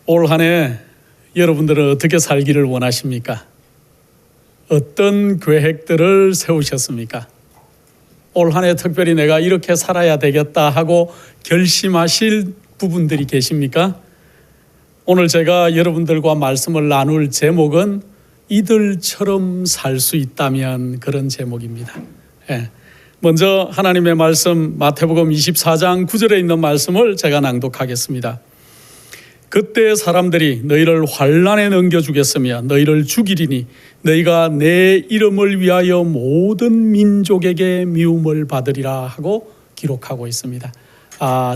올 한 해 여러분들은 어떻게 살기를 원하십니까? 어떤 계획들을 세우셨습니까? 올 한 해 특별히 내가 이렇게 살아야 되겠다 하고 결심하실 부분들이 계십니까? 오늘 제가 여러분들과 말씀을 나눌 제목은 이들처럼 살 수 있다면, 그런 제목입니다. 먼저 하나님의 말씀 마태복음 24장 9절에 있는 말씀을 제가 낭독하겠습니다. 그때 사람들이 너희를 환난에 넘겨주겠으며 너희를 죽이리니 너희가 내 이름을 위하여 모든 민족에게 미움을 받으리라 하고 기록하고 있습니다.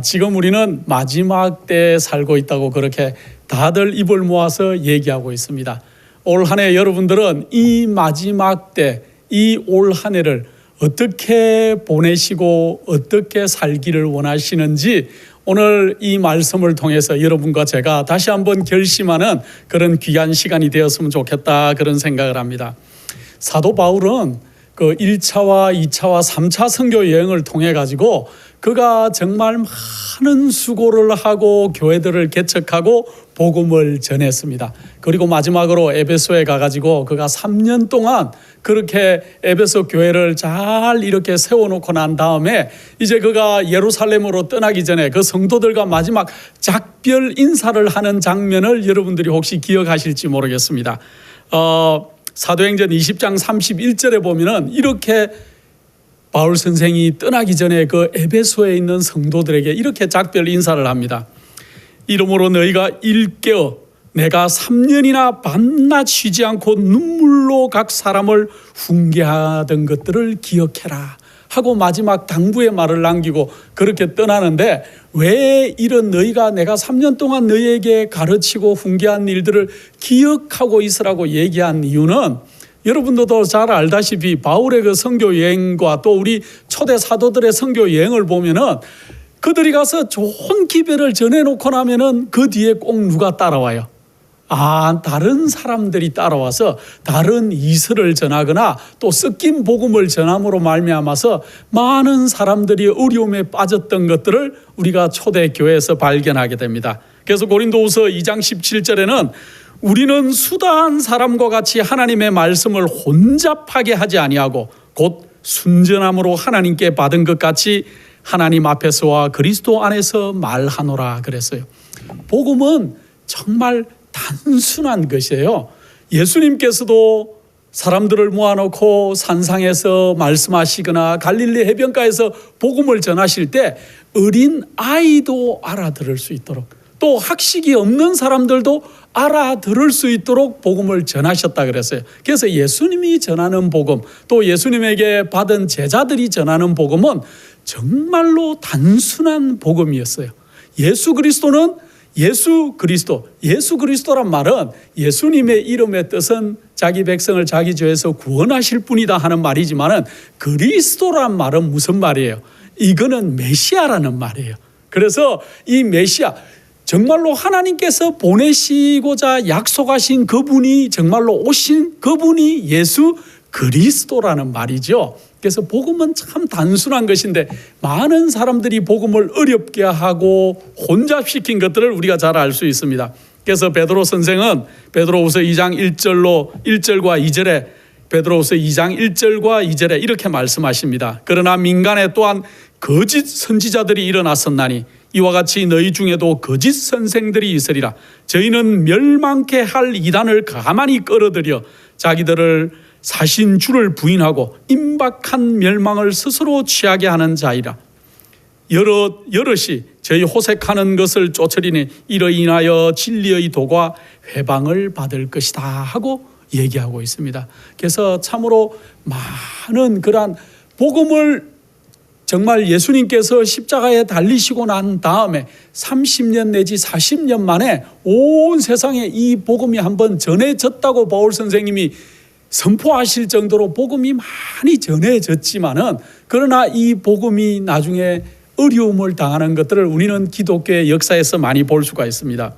지금 우리는 마지막 때에 살고 있다고 그렇게 다들 입을 모아서 얘기하고 있습니다. 올 한 해 여러분들은 이 마지막 때, 이 올 한 해를 어떻게 보내시고 어떻게 살기를 원하시는지 오늘 이 말씀을 통해서 여러분과 제가 다시 한번 결심하는 그런 귀한 시간이 되었으면 좋겠다, 그런 생각을 합니다. 사도 바울은 그 1차와 2차와 3차 선교 여행을 통해 가지고 그가 정말 많은 수고를 하고 교회들을 개척하고 복음을 전했습니다. 그리고 마지막으로 에베소에 가가지고 그가 3년 동안 그렇게 에베소 교회를 잘 이렇게 세워놓고 난 다음에 이제 그가 예루살렘으로 떠나기 전에 그 성도들과 마지막 작별 인사를 하는 장면을 여러분들이 혹시 기억하실지 모르겠습니다. 사도행전 20장 31절에 보면은 이렇게 바울 선생이 떠나기 전에 그 에베소에 있는 성도들에게 이렇게 작별 인사를 합니다. 이러므로 너희가 일깨어 내가 3년이나 밤낮 쉬지 않고 눈물로 각 사람을 훈계하던 것들을 기억해라 하고 마지막 당부의 말을 남기고 그렇게 떠나는데, 왜 이런 너희가 내가 3년 동안 너희에게 가르치고 훈계한 일들을 기억하고 있으라고 얘기한 이유는, 여러분들도 잘 알다시피 바울의 그 선교 여행과 또 우리 초대 사도들의 선교 여행을 보면은 그들이 가서 좋은 기별을 전해놓고 나면은 그 뒤에 꼭 누가 따라와요? 다른 사람들이 따라와서 다른 이설을 전하거나 또 섞인 복음을 전함으로 말미암아서 많은 사람들이 어려움에 빠졌던 것들을 우리가 초대교회에서 발견하게 됩니다. 그래서 고린도후서 2장 17절에는 우리는 수다한 사람과 같이 하나님의 말씀을 혼잡하게 하지 아니하고 곧 순전함으로 하나님께 받은 것 같이 하나님 앞에서와 그리스도 안에서 말하노라 그랬어요. 복음은 정말 단순한 것이에요. 예수님께서도 사람들을 모아놓고 산상에서 말씀하시거나 갈릴리 해변가에서 복음을 전하실 때 어린 아이도 알아들을 수 있도록, 또 학식이 없는 사람들도 알아들을 수 있도록 복음을 전하셨다 그랬어요. 그래서 예수님이 전하는 복음, 또 예수님에게 받은 제자들이 전하는 복음은 정말로 단순한 복음이었어요. 예수 그리스도는 예수 그리스도란 말은 예수님의 이름의 뜻은 자기 백성을 자기 죄에서 구원하실 분이다 하는 말이지만은, 그리스도란 말은 무슨 말이에요? 이거는 메시아라는 말이에요. 그래서 이 메시아, 정말로 하나님께서 보내시고자 약속하신 그분이 정말로 오신 그분이 예수 그리스도라는 말이죠. 그래서 복음은 참 단순한 것인데 많은 사람들이 복음을 어렵게 하고 혼잡시킨 것들을 우리가 잘 알 수 있습니다. 그래서 베드로 선생은 베드로후서 2장 1절과 2절에 베드로후서 2장 1절과 2절에 이렇게 말씀하십니다. 그러나 민간에 또한 거짓 선지자들이 일어났었나니 이와 같이 너희 중에도 거짓 선생들이 있으리라. 저희는 멸망케 할 이단을 가만히 끌어들여 자기들을 사신 주를 부인하고 임박한 멸망을 스스로 취하게 하는 자이라. 여럿이 저희 호색하는 것을 쫓으리니 이로 인하여 진리의 도가 회방을 받을 것이다 하고 얘기하고 있습니다. 그래서 참으로 많은 그러한 복음을 정말 예수님께서 십자가에 달리시고 난 다음에 30년 내지 40년 만에 온 세상에 이 복음이 한번 전해졌다고 바울 선생님이 선포하실 정도로 복음이 많이 전해졌지만은, 그러나 이 복음이 나중에 어려움을 당하는 것들을 우리는 기독교의 역사에서 많이 볼 수가 있습니다.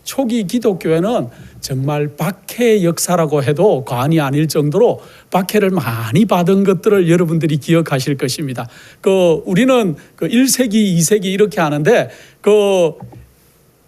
초기 기독교회는 정말 박해의 역사라고 해도 과언이 아닐 정도로 박해를 많이 받은 것들을 여러분들이 기억하실 것입니다. 우리는 1세기, 2세기 이렇게 하는데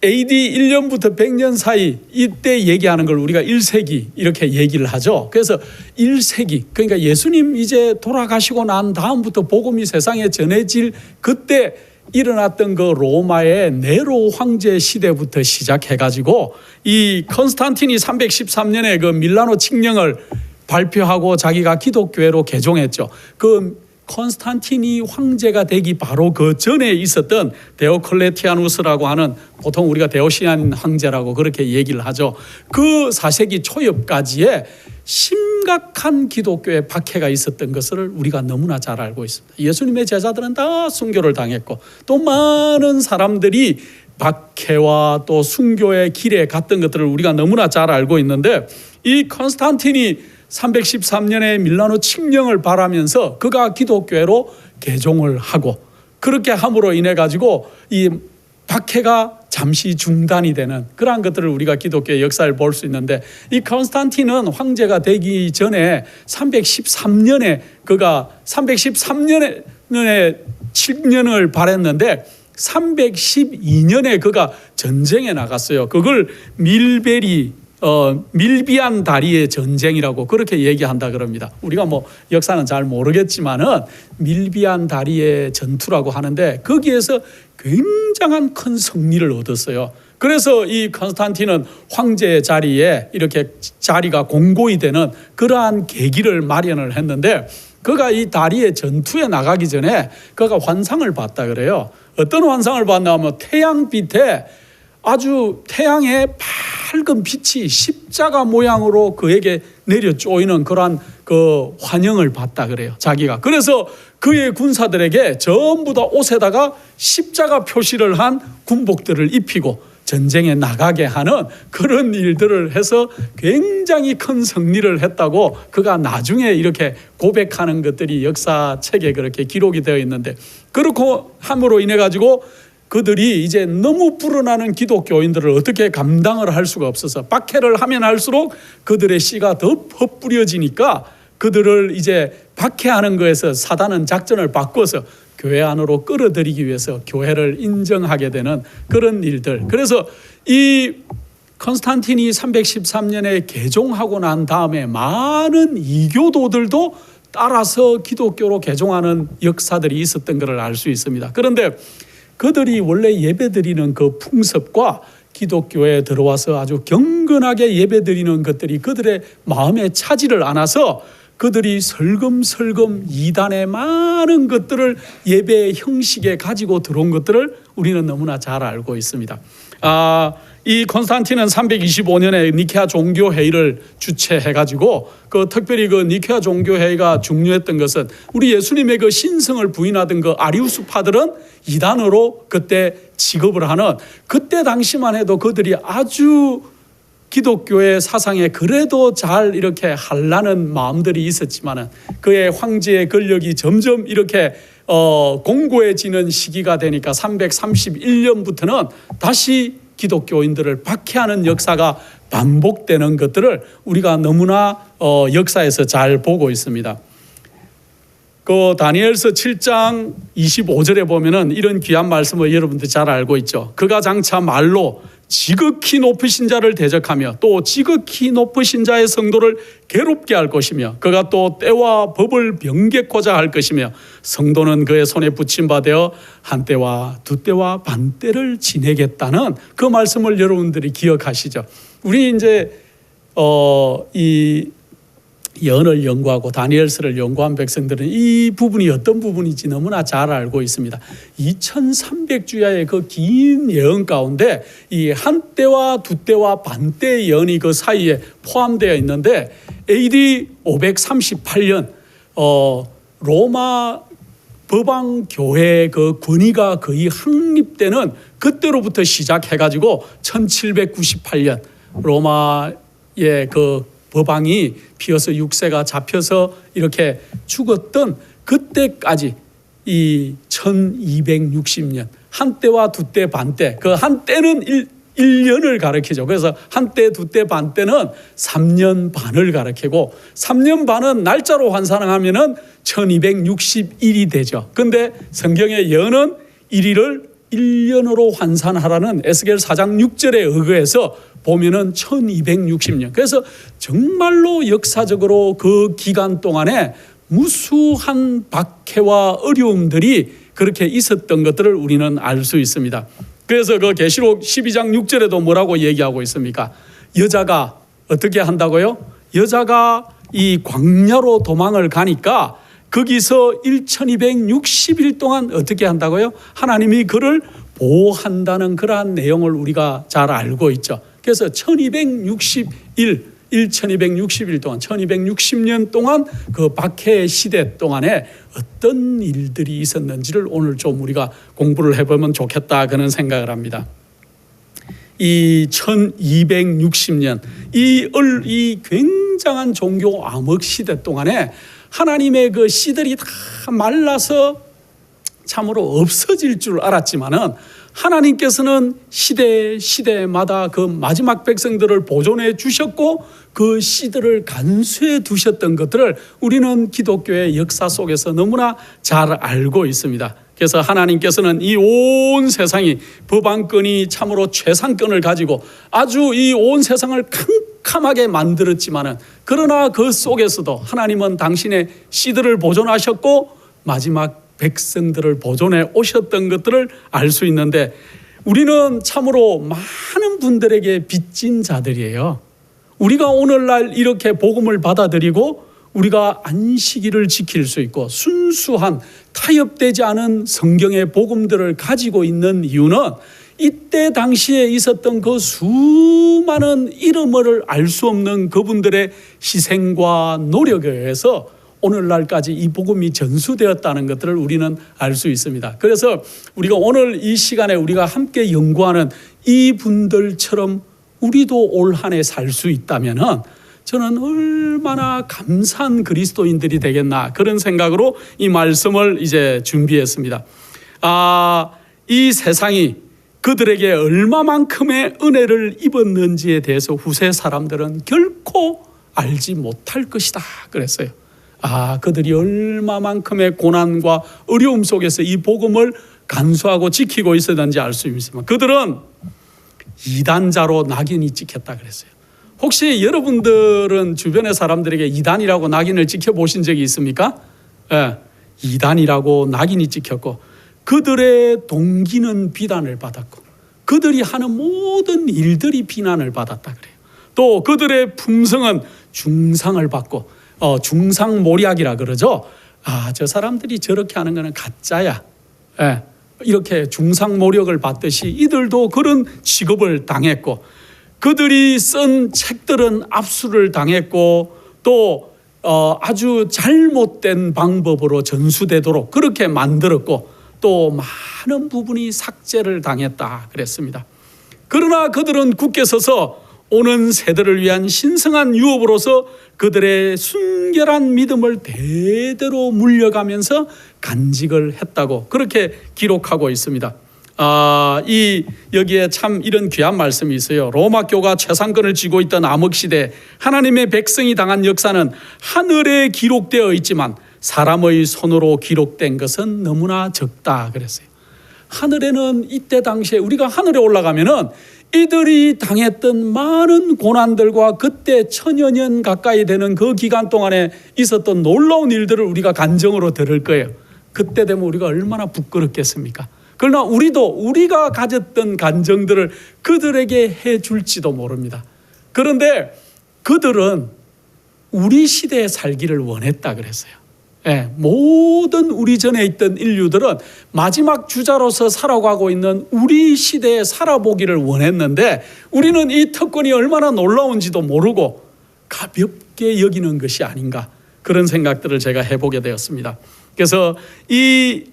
AD 1년부터 100년 사이 이때 얘기하는 걸 우리가 1세기 이렇게 얘기를 하죠. 그래서 1세기, 그러니까 예수님 이제 돌아가시고 난 다음부터 복음이 세상에 전해질 그때 일어났던 그 로마의 네로 황제 시대부터 시작해가지고 이 컨스탄틴이 313년에 그 밀라노 칙령을 발표하고 자기가 기독교회로 개종했죠. 그 컨스탄틴이 황제가 되기 바로 그 전에 있었던 데오클레티아누스라고 하는, 보통 우리가 데오시안 황제라고 그렇게 얘기를 하죠. 그 4세기 초엽까지의 심각한 기독교의 박해가 있었던 것을 우리가 너무나 잘 알고 있습니다. 예수님의 제자들은 다 순교를 당했고 또 많은 사람들이 박해와 또 순교의 길에 갔던 것들을 우리가 너무나 잘 알고 있는데, 이 컨스탄틴이 313년에 밀라노 칙령을 발하면서 그가 기독교회로 개종을 하고, 그렇게 함으로 인해 가지고 이 박해가 잠시 중단이 되는 그러한 것들을 우리가 기독교의 역사를 볼 수 있는데, 이 컨스탄틴은 황제가 되기 전에 313년에 그가 313년에 7년을 발했는데 312년에 그가 전쟁에 나갔어요. 그걸 밀비안 다리의 전쟁이라고 그렇게 얘기한다 그럽니다. 우리가 뭐 역사는 잘 모르겠지만은 밀비안 다리의 전투라고 하는데 거기에서 굉장한 큰 승리를 얻었어요. 그래서 이 컨스탄틴은 황제의 자리에 이렇게 자리가 공고히 되는 그러한 계기를 마련을 했는데, 그가 이 다리의 전투에 나가기 전에 그가 환상을 봤다 그래요. 어떤 환상을 봤나 하면 태양빛에 아주 태양의 밝은 빛이 십자가 모양으로 그에게 내려 쪼이는 그러한 그 환영을 봤다 그래요, 자기가. 그래서 그의 군사들에게 전부 다 옷에다가 십자가 표시를 한 군복들을 입히고 전쟁에 나가게 하는 그런 일들을 해서 굉장히 큰 승리를 했다고 그가 나중에 이렇게 고백하는 것들이 역사책에 그렇게 기록이 되어 있는데, 그렇고 함으로 인해 가지고 그들이 이제 너무 불어나는 기독교인들을 어떻게 감당을 할 수가 없어서 박해를 하면 할수록 그들의 씨가 더 헛뿌려지니까 그들을 이제 박해하는 거에서 사단은 작전을 바꿔서 교회 안으로 끌어들이기 위해서 교회를 인정하게 되는 그런 일들. 그래서 이 컨스탄틴이 313년에 개종하고 난 다음에 많은 이교도들도 따라서 기독교로 개종하는 역사들이 있었던 것을 알 수 있습니다. 그런데 그들이 원래 예배드리는 그 풍습과 기독교에 들어와서 아주 경건하게 예배드리는 것들이 그들의 마음에 차지를 않아서 그들이 설금설금 이단의 많은 것들을 예배의 형식에 가지고 들어온 것들을 우리는 너무나 잘 알고 있습니다. 이 콘스탄틴은 325년에 니케아 종교회의를 주최해가지고 그 특별히 그 니케아 종교회의가 중요했던 것은 우리 예수님의 그 신성을 부인하던 그 아리우스파들은 이단으로 그때 취급을 하는, 그때 당시만 해도 그들이 아주 기독교의 사상에 그래도 잘 이렇게 하려는 마음들이 있었지만은 그의 황제의 권력이 점점 이렇게 공고해지는 시기가 되니까 331년부터는 다시 기독교인들을 박해하는 역사가 반복되는 것들을 우리가 너무나 역사에서 잘 보고 있습니다. 그 다니엘서 7장 25절에 보면은 이런 귀한 말씀을 여러분들 잘 알고 있죠. 그가 장차 말로 지극히 높으신 자를 대적하며 또 지극히 높으신 자의 성도를 괴롭게 할 것이며 그가 또 때와 법을 변개코자 할 것이며 성도는 그의 손에 붙임 바 되어 한때와 두때와 반때를 지내겠다는 그 말씀을 여러분들이 기억하시죠. 우리 이제 이 예언을 연구하고 다니엘서를 연구한 백성들은 이 부분이 어떤 부분인지 너무나 잘 알고 있습니다. 2300주야의 그 긴 예언 가운데 이 한때와 두때와 반때의 예언이 그 사이에 포함되어 있는데 AD 538년 로마 법왕교회의 그 권위가 거의 확립되는 그때로부터 시작해가지고 1798년 로마의 그 법왕이 피어서 6세가 잡혀서 이렇게 죽었던 그때까지 이 1260년 한때와 두때 반때, 그 한때는 1년을 가리키죠. 그래서 한때 두때 반때는 3년 반을 가리키고 3년 반은 날짜로 환산하면은 1261이 되죠. 근데 성경의 예언은 1일을 1년으로 환산하라는 에스겔 4장 6절에 의거해서 보면은 1260년. 그래서 정말로 역사적으로 그 기간 동안에 무수한 박해와 어려움들이 그렇게 있었던 것들을 우리는 알 수 있습니다. 그래서 그 계시록 12장 6절에도 뭐라고 얘기하고 있습니까? 여자가 어떻게 한다고요? 여자가 이 광야로 도망을 가니까 거기서 1260일 동안 어떻게 한다고요? 하나님이 그를 보호한다는 그러한 내용을 우리가 잘 알고 있죠. 그래서 1260일 동안 1260년 동안 그 박해 시대 동안에 어떤 일들이 있었는지를 오늘 좀 우리가 공부를 해보면 좋겠다 그런 생각을 합니다. 이 1260년 이 굉장한 종교 암흑 시대 동안에 하나님의 그 씨들이 다 말라서 참으로 없어질 줄 알았지만은 하나님께서는 시대마다 그 마지막 백성들을 보존해 주셨고 그 씨들을 간수해 두셨던 것들을 우리는 기독교의 역사 속에서 너무나 잘 알고 있습니다. 그래서 하나님께서는 이 온 세상이 법안권이 참으로 최상권을 가지고 아주 이 온 세상을 캄캄하게 만들었지만은 그러나 그 속에서도 하나님은 당신의 씨들을 보존하셨고 마지막 백성들을 보존해 오셨던 것들을 알 수 있는데 우리는 참으로 많은 분들에게 빚진 자들이에요. 우리가 오늘날 이렇게 복음을 받아들이고 우리가 안식일을 지킬 수 있고 순수한 타협되지 않은 성경의 복음들을 가지고 있는 이유는 이때 당시에 있었던 그 수많은 이름을 알 수 없는 그분들의 희생과 노력에 의해서 오늘날까지 이 복음이 전수되었다는 것들을 우리는 알 수 있습니다. 그래서 우리가 오늘 이 시간에 우리가 함께 연구하는 이 분들처럼 우리도 올 한 해 살 수 있다면은 저는 얼마나 감사한 그리스도인들이 되겠나 그런 생각으로 이 말씀을 이제 준비했습니다. 이 세상이 그들에게 얼마만큼의 은혜를 입었는지에 대해서 후세 사람들은 결코 알지 못할 것이다 그랬어요. 그들이 얼마만큼의 고난과 어려움 속에서 이 복음을 간수하고 지키고 있었는지 알 수 있습니다. 그들은 이단자로 낙인이 찍혔다 그랬어요. 혹시 여러분들은 주변의 사람들에게 이단이라고 낙인을 찍혀보신 적이 있습니까? 이단이라고 낙인이 찍혔고 그들의 동기는 비난을 받았고 그들이 하는 모든 일들이 비난을 받았다 그래요. 또 그들의 품성은 중상을 받고 중상모략이라 그러죠. 저 사람들이 저렇게 하는 거는 가짜야. 이렇게 중상모략을 받듯이 이들도 그런 취급을 당했고 그들이 쓴 책들은 압수를 당했고 또 아주 잘못된 방법으로 전수되도록 그렇게 만들었고 또 많은 부분이 삭제를 당했다 그랬습니다. 그러나 그들은 굳게 서서 오는 세대를 위한 신성한 유업으로서 그들의 순결한 믿음을 대대로 물려가면서 간직을 했다고 그렇게 기록하고 있습니다. 여기에 참 이런 귀한 말씀이 있어요. 로마 교가 최상권을 쥐고 있던 암흑시대 하나님의 백성이 당한 역사는 하늘에 기록되어 있지만 사람의 손으로 기록된 것은 너무나 적다 그랬어요. 하늘에는 이때 당시에 우리가 하늘에 올라가면은 이들이 당했던 많은 고난들과 그때 1000여 년 가까이 되는 그 기간 동안에 있었던 놀라운 일들을 우리가 간증으로 들을 거예요. 그때 되면 우리가 얼마나 부끄럽겠습니까? 그러나 우리가 가졌던 간증들을 그들에게 해줄지도 모릅니다. 그런데 그들은 우리 시대에 살기를 원했다 그랬어요. 모든 우리 전에 있던 인류들은 마지막 주자로서 살아가고 있는 우리 시대에 살아보기를 원했는데 우리는 이 특권이 얼마나 놀라운지도 모르고 가볍게 여기는 것이 아닌가 그런 생각들을 제가 해보게 되었습니다. 그래서 이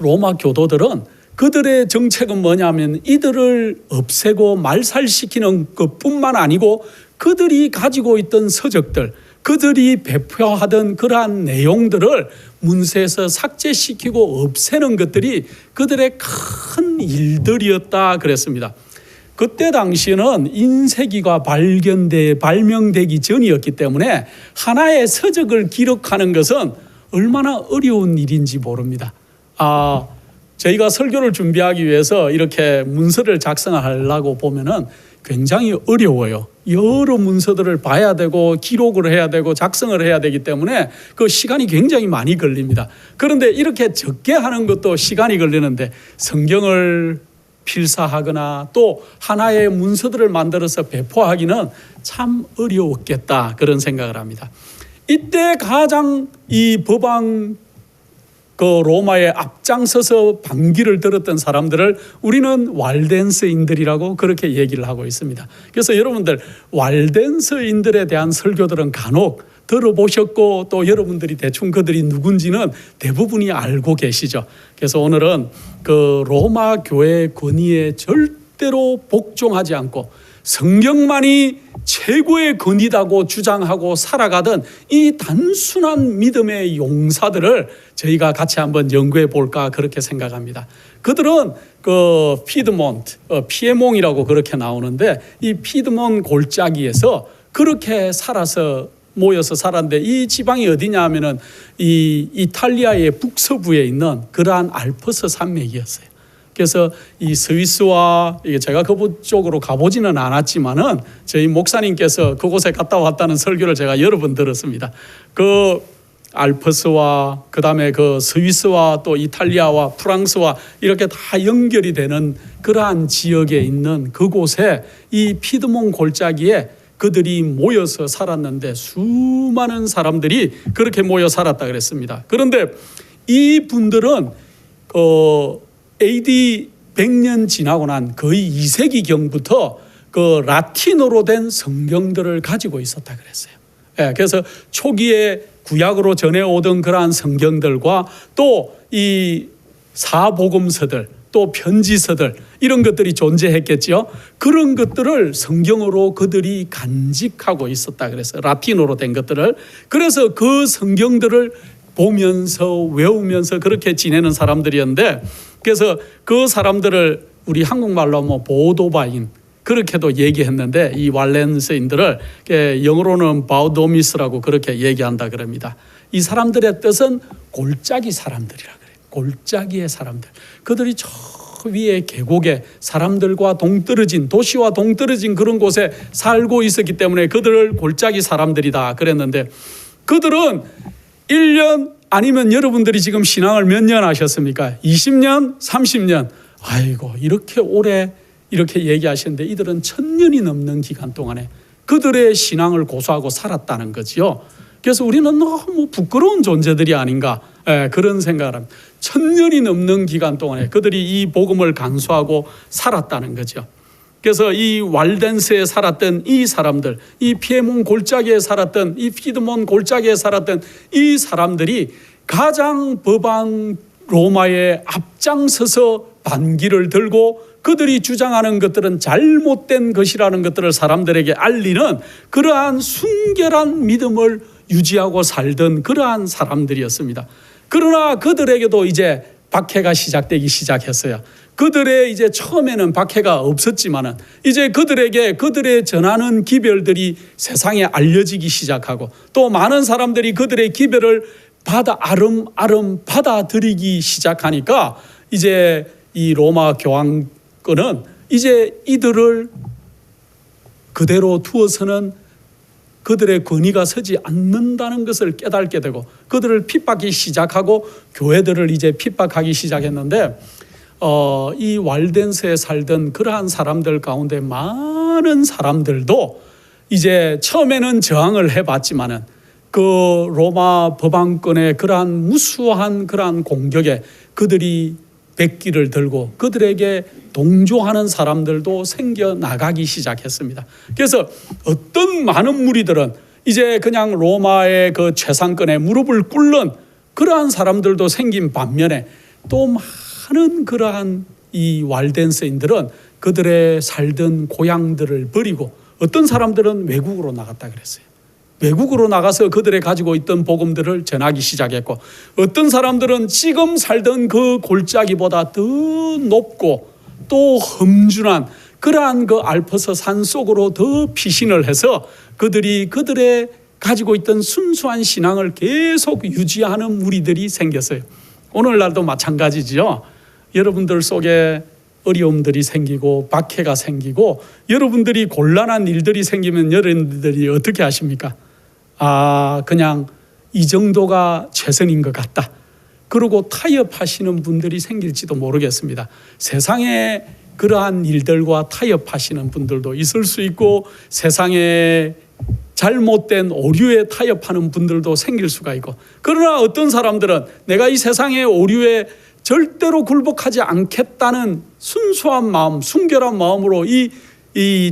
로마 교도들은 그들의 정책은 뭐냐면 이들을 없애고 말살시키는 것뿐만 아니고 그들이 가지고 있던 서적들 그들이 배포하던 그러한 내용들을 문서에서 삭제시키고 없애는 것들이 그들의 큰 일들이었다 그랬습니다. 그때 당시에는 인쇄기가 발명되기 전이었기 때문에 하나의 서적을 기록하는 것은 얼마나 어려운 일인지 모릅니다. 저희가 설교를 준비하기 위해서 이렇게 문서를 작성하려고 보면은 굉장히 어려워요. 여러 문서들을 봐야 되고 기록을 해야 되고 작성을 해야 되기 때문에 그 시간이 굉장히 많이 걸립니다. 그런데 이렇게 적게 하는 것도 시간이 걸리는데 성경을 필사하거나 또 하나의 문서들을 만들어서 배포하기는 참 어려웠겠다, 그런 생각을 합니다. 이때 가장 이 법왕 그 로마에 앞장서서 반기를 들었던 사람들을 우리는 왈덴서인들이라고 그렇게 얘기를 하고 있습니다. 그래서 여러분들 왈덴서인들에 대한 설교들은 간혹 들어보셨고 또 여러분들이 대충 그들이 누군지는 대부분이 알고 계시죠. 그래서 오늘은 그 로마 교회의 권위에 절대로 복종하지 않고 성경만이 최고의 권위다고 주장하고 살아가던 이 단순한 믿음의 용사들을 저희가 같이 한번 연구해 볼까 그렇게 생각합니다. 그들은 그 피드몬트, 피에몽이라고 그렇게 나오는데 이 피드몬 골짜기에서 그렇게 살아서 모여서 살았는데 이 지방이 어디냐 하면은 이 이탈리아의 북서부에 있는 그러한 알프스 산맥이었어요. 그래서 이 스위스와 제가 그쪽으로 가보지는 않았지만은 저희 목사님께서 그곳에 갔다 왔다는 설교를 제가 여러 번 들었습니다. 그 알프스와 그다음에 그 스위스와 또 이탈리아와 프랑스와 이렇게 다 연결이 되는 그러한 지역에 있는 그곳에 이 피드몬 골짜기에 그들이 모여서 살았는데 수많은 사람들이 그렇게 모여 살았다 그랬습니다. 그런데 이 분들은 AD 100년 지나고 난 거의 2세기경부터 그 라틴어로 된 성경들을 가지고 있었다 그랬어요. 그래서 초기에 구약으로 전해오던 그러한 성경들과 또 이 사복음서들 또 편지서들 이런 것들이 존재했겠죠. 그런 것들을 성경으로 그들이 간직하고 있었다 그랬어요. 라틴어로 된 것들을. 그래서 그 성경들을 보면서 외우면서 그렇게 지내는 사람들이었는데 그래서 그 사람들을 우리 한국말로 뭐 보도바인 그렇게도 얘기했는데 이 왈렌서인들을 영어로는 바우도미스라고 그렇게 얘기한다 그럽니다. 이 사람들의 뜻은 골짜기 사람들이라 그래요. 골짜기의 사람들. 그들이 저 위에 계곡에 사람들과 동떨어진 도시와 동떨어진 그런 곳에 살고 있었기 때문에 그들을 골짜기 사람들이다 그랬는데 그들은 1년 아니면 여러분들이 지금 신앙을 몇 년 하셨습니까? 20년, 30년. 아이고 이렇게 오래 이렇게 얘기하시는데 이들은 1000년이 넘는 기간 동안에 그들의 신앙을 고수하고 살았다는 거지요. 그래서 우리는 너무 부끄러운 존재들이 아닌가 그런 생각을 합니다. 1000년이 넘는 기간 동안에 그들이 이 복음을 간수하고 살았다는 거죠. 그래서 이 왈덴스에 살았던 이 사람들, 이 피에몬 골짜기에 살았던 이 피드몬 골짜기에 살았던 이 사람들이 가장 법왕 로마에 앞장서서 반기를 들고 그들이 주장하는 것들은 잘못된 것이라는 것들을 사람들에게 알리는 그러한 순결한 믿음을 유지하고 살던 그러한 사람들이었습니다. 그러나 그들에게도 이제 박해가 시작되기 시작했어요. 그들의 이제 처음에는 박해가 없었지만은 이제 그들에게 그들의 전하는 기별들이 세상에 알려지기 시작하고 또 많은 사람들이 그들의 기별을 아름아름 받아들이기 시작하니까 이제 이 로마 교황권은 이제 이들을 그대로 두어서는 그들의 권위가 서지 않는다는 것을 깨닫게 되고 그들을 핍박하기 시작하고 교회들을 이제 핍박하기 시작했는데 이 왈덴스에 살던 그러한 사람들 가운데 많은 사람들도 이제 처음에는 저항을 해봤지만은 그 로마 법왕권의 그러한 무수한 그러한 공격에 그들이 백기를 들고 그들에게 동조하는 사람들도 생겨나가기 시작했습니다. 그래서 어떤 많은 무리들은 이제 그냥 로마의 그 최상권에 무릎을 꿇는 그러한 사람들도 생긴 반면에 또 많은 그러한 이 왈덴서인들은 그들의 살던 고향들을 버리고 어떤 사람들은 외국으로 나갔다 그랬어요. 외국으로 나가서 그들의 가지고 있던 복음들을 전하기 시작했고 어떤 사람들은 지금 살던 그 골짜기보다 더 높고 또 험준한 그러한 그 알프스 산 속으로 더 피신을 해서 그들이 그들의 가지고 있던 순수한 신앙을 계속 유지하는 무리들이 생겼어요. 오늘날도 마찬가지죠. 여러분들 속에 어려움들이 생기고 박해가 생기고 여러분들이 곤란한 일들이 생기면 여러분들이 어떻게 하십니까? 그냥 이 정도가 최선인 것 같다. 그러고 타협하시는 분들이 생길지도 모르겠습니다. 세상에 그러한 일들과 타협하시는 분들도 있을 수 있고 세상에 잘못된 오류에 타협하는 분들도 생길 수가 있고, 그러나 어떤 사람들은 내가 이 세상의 오류에 절대로 굴복하지 않겠다는 순수한 마음, 순결한 마음으로 이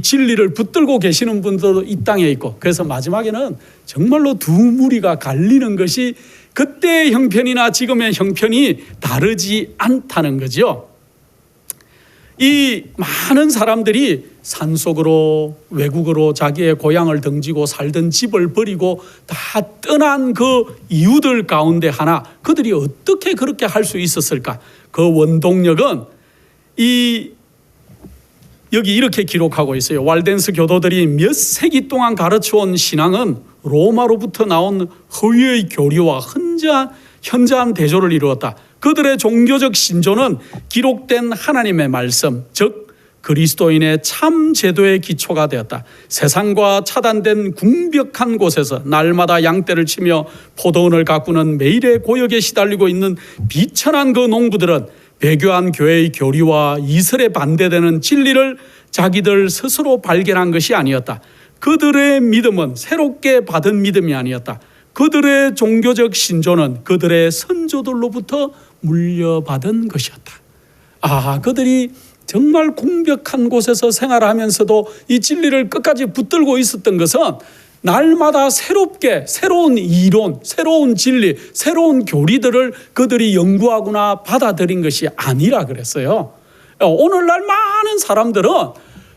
진리를 붙들고 계시는 분들도 이 땅에 있고, 그래서 마지막에는 정말로 두 무리가 갈리는 것이 그때의 형편이나 지금의 형편이 다르지 않다는 거죠. 이 많은 사람들이 산속으로 외국으로 자기의 고향을 등지고 살던 집을 버리고 다 떠난 그 이유들 가운데 하나, 그들이 어떻게 그렇게 할 수 있었을까? 그 원동력은 여기 이렇게 기록하고 있어요. walden스 교도들이 몇 세기 동안 가르쳐온 신앙은 로마로부터 나온 허위의 교리와 현저한 대조를 이루었다. 그들의 종교적 신조는 기록된 하나님의 말씀, 즉 그리스도인의 참 제도의 기초가 되었다. 세상과 차단된 궁벽한 곳에서 날마다 양떼를 치며 포도원을 가꾸는 매일의 고역에 시달리고 있는 비천한 그 농부들은 배교한 교회의 교리와 이설에 반대되는 진리를 자기들 스스로 발견한 것이 아니었다. 그들의 믿음은 새롭게 받은 믿음이 아니었다. 그들의 종교적 신조는 그들의 선조들로부터 물려받은 것이었다. 그들이 정말 궁벽한 곳에서 생활하면서도 이 진리를 끝까지 붙들고 있었던 것은 날마다 새롭게 새로운 이론, 새로운 진리, 새로운 교리들을 그들이 연구하거나 받아들인 것이 아니라 그랬어요. 오늘날 많은 사람들은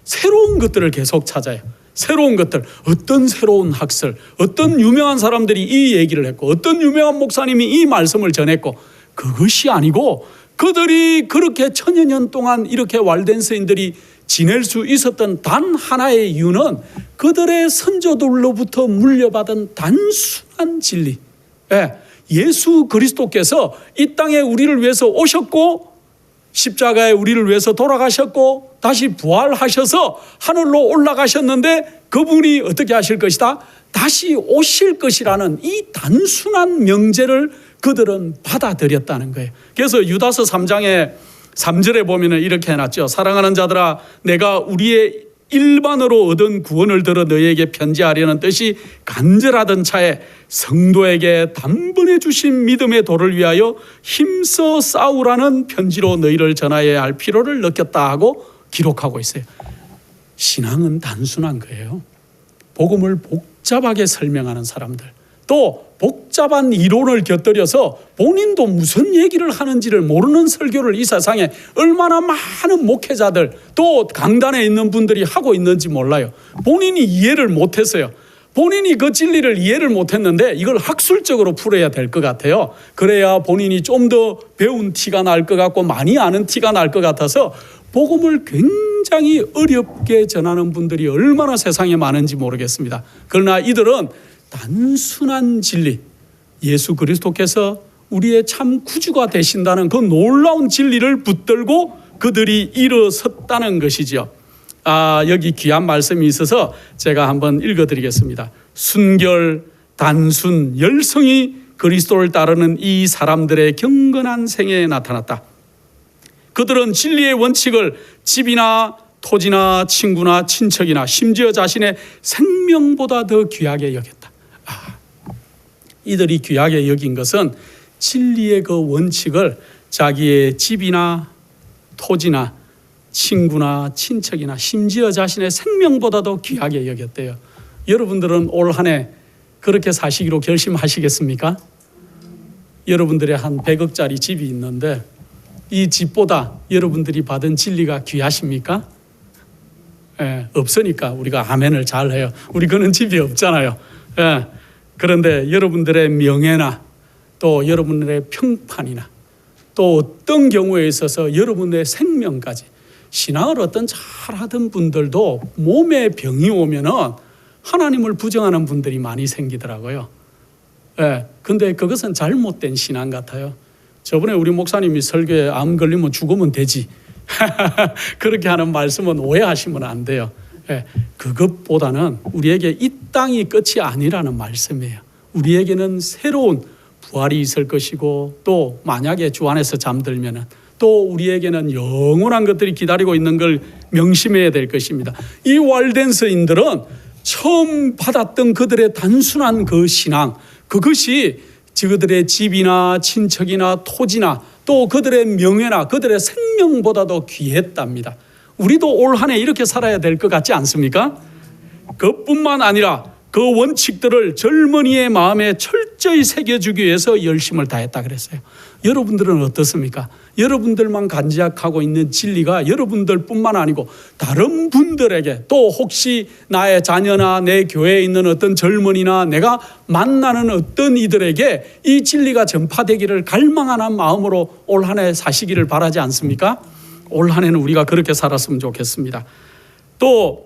새로운 것들을 계속 찾아요. 새로운 것들, 어떤 새로운 학설, 어떤 유명한 사람들이 이 얘기를 했고 어떤 유명한 목사님이 이 말씀을 전했고, 그것이 아니고 그들이 그렇게 천여 년 동안 이렇게 walden스인들이 지낼 수 있었던 단 하나의 이유는 그들의 선조들로부터 물려받은 단순한 진리. 예수 그리스도께서 이 땅에 우리를 위해서 오셨고 십자가에 우리를 위해서 돌아가셨고 다시 부활하셔서 하늘로 올라가셨는데 그분이 어떻게 하실 것이다? 다시 오실 것이라는 이 단순한 명제를 그들은 받아들였다는 거예요. 그래서 유다서 3장에 3절에 보면 이렇게 해놨죠. 사랑하는 자들아, 내가 우리의 일반으로 얻은 구원을 들어 너희에게 편지하려는 뜻이 간절하던 차에 성도에게 단번에 주신 믿음의 도를 위하여 힘써 싸우라는 편지로 너희를 전하여야 할 필요를 느꼈다 하고 기록하고 있어요. 신앙은 단순한 거예요. 복음을 복잡하게 설명하는 사람들, 또 복잡한 이론을 곁들여서 본인도 무슨 얘기를 하는지를 모르는 설교를 이 세상에 얼마나 많은 목회자들 또 강단에 있는 분들이 하고 있는지 몰라요. 본인이 이해를 못했어요. 본인이 그 진리를 이해를 못했는데 이걸 학술적으로 풀어야 될 것 같아요. 그래야 본인이 좀 더 배운 티가 날 것 같고 많이 아는 티가 날 것 같아서 복음을 굉장히 어렵게 전하는 분들이 얼마나 세상에 많은지 모르겠습니다. 그러나 이들은 단순한 진리, 예수 그리스도께서 우리의 참 구주가 되신다는 그 놀라운 진리를 붙들고 그들이 일어섰다는 것이죠. 여기 귀한 말씀이 있어서 제가 한번 읽어드리겠습니다. 순결, 단순, 열성이 그리스도를 따르는 이 사람들의 경건한 생애에 나타났다. 그들은 진리의 원칙을 집이나 토지나 친구나 친척이나 심지어 자신의 생명보다 더 귀하게 여겼다. 이들이 귀하게 여긴 것은 진리의 그 원칙을 자기의 집이나 토지나 친구나 친척이나 심지어 자신의 생명보다도 귀하게 여겼대요. 여러분들은 올 한 해 그렇게 사시기로 결심하시겠습니까? 여러분들의 한 100억짜리 집이 있는데 이 집보다 여러분들이 받은 진리가 귀하십니까? 없으니까 우리가 아멘을 잘 해요. 우리 그런 집이 없잖아요. 그런데 여러분들의 명예나 또 여러분들의 평판이나 또 어떤 경우에 있어서 여러분의 생명까지, 신앙을 어떤 잘하던 분들도 몸에 병이 오면은 하나님을 부정하는 분들이 많이 생기더라고요. 근데 그것은 잘못된 신앙 같아요. 저번에 우리 목사님이 설교에 암 걸리면 죽으면 되지 그렇게 하는 말씀은 오해하시면 안 돼요. 그것보다는 우리에게 이 땅이 끝이 아니라는 말씀이에요. 우리에게는 새로운 부활이 있을 것이고, 또 만약에 주 안에서 잠들면은 또 우리에게는 영원한 것들이 기다리고 있는 걸 명심해야 될 것입니다. 이 walden서인들은 처음 받았던 그들의 단순한 그 신앙, 그것이 그들의 집이나 친척이나 토지나 또 그들의 명예나 그들의 생명보다도 귀했답니다. 우리도 올 한 해 이렇게 살아야 될 것 같지 않습니까? 그뿐만 아니라 그 원칙들을 젊은이의 마음에 철저히 새겨주기 위해서 열심을 다했다 그랬어요. 여러분들은 어떻습니까? 여러분들만 간직하고 있는 진리가 여러분들뿐만 아니고 다른 분들에게, 또 혹시 나의 자녀나 내 교회에 있는 어떤 젊은이나 내가 만나는 어떤 이들에게 이 진리가 전파되기를 갈망하는 마음으로 올 한 해 사시기를 바라지 않습니까? 올 한 해는 우리가 그렇게 살았으면 좋겠습니다. 또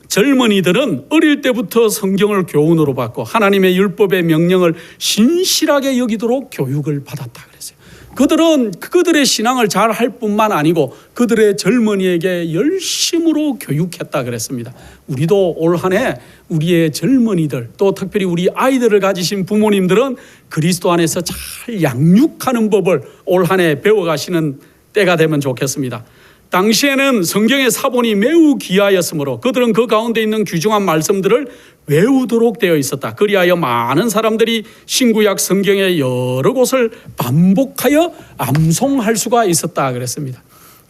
젊은이들은 어릴 때부터 성경을 교훈으로 받고 하나님의 율법의 명령을 신실하게 여기도록 교육을 받았다 그랬어요. 그들은 그들의 신앙을 잘 할 뿐만 아니고 그들의 젊은이에게 열심으로 교육했다 그랬습니다. 우리도 올 한 해 우리의 젊은이들, 또 특별히 우리 아이들을 가지신 부모님들은 그리스도 안에서 잘 양육하는 법을 올 한 해 배워가시는 때가 되면 좋겠습니다. 당시에는 성경의 사본이 매우 귀하였으므로 그들은 그 가운데 있는 귀중한 말씀들을 외우도록 되어 있었다. 그리하여 많은 사람들이 신구약 성경의 여러 곳을 반복하여 암송할 수가 있었다 그랬습니다.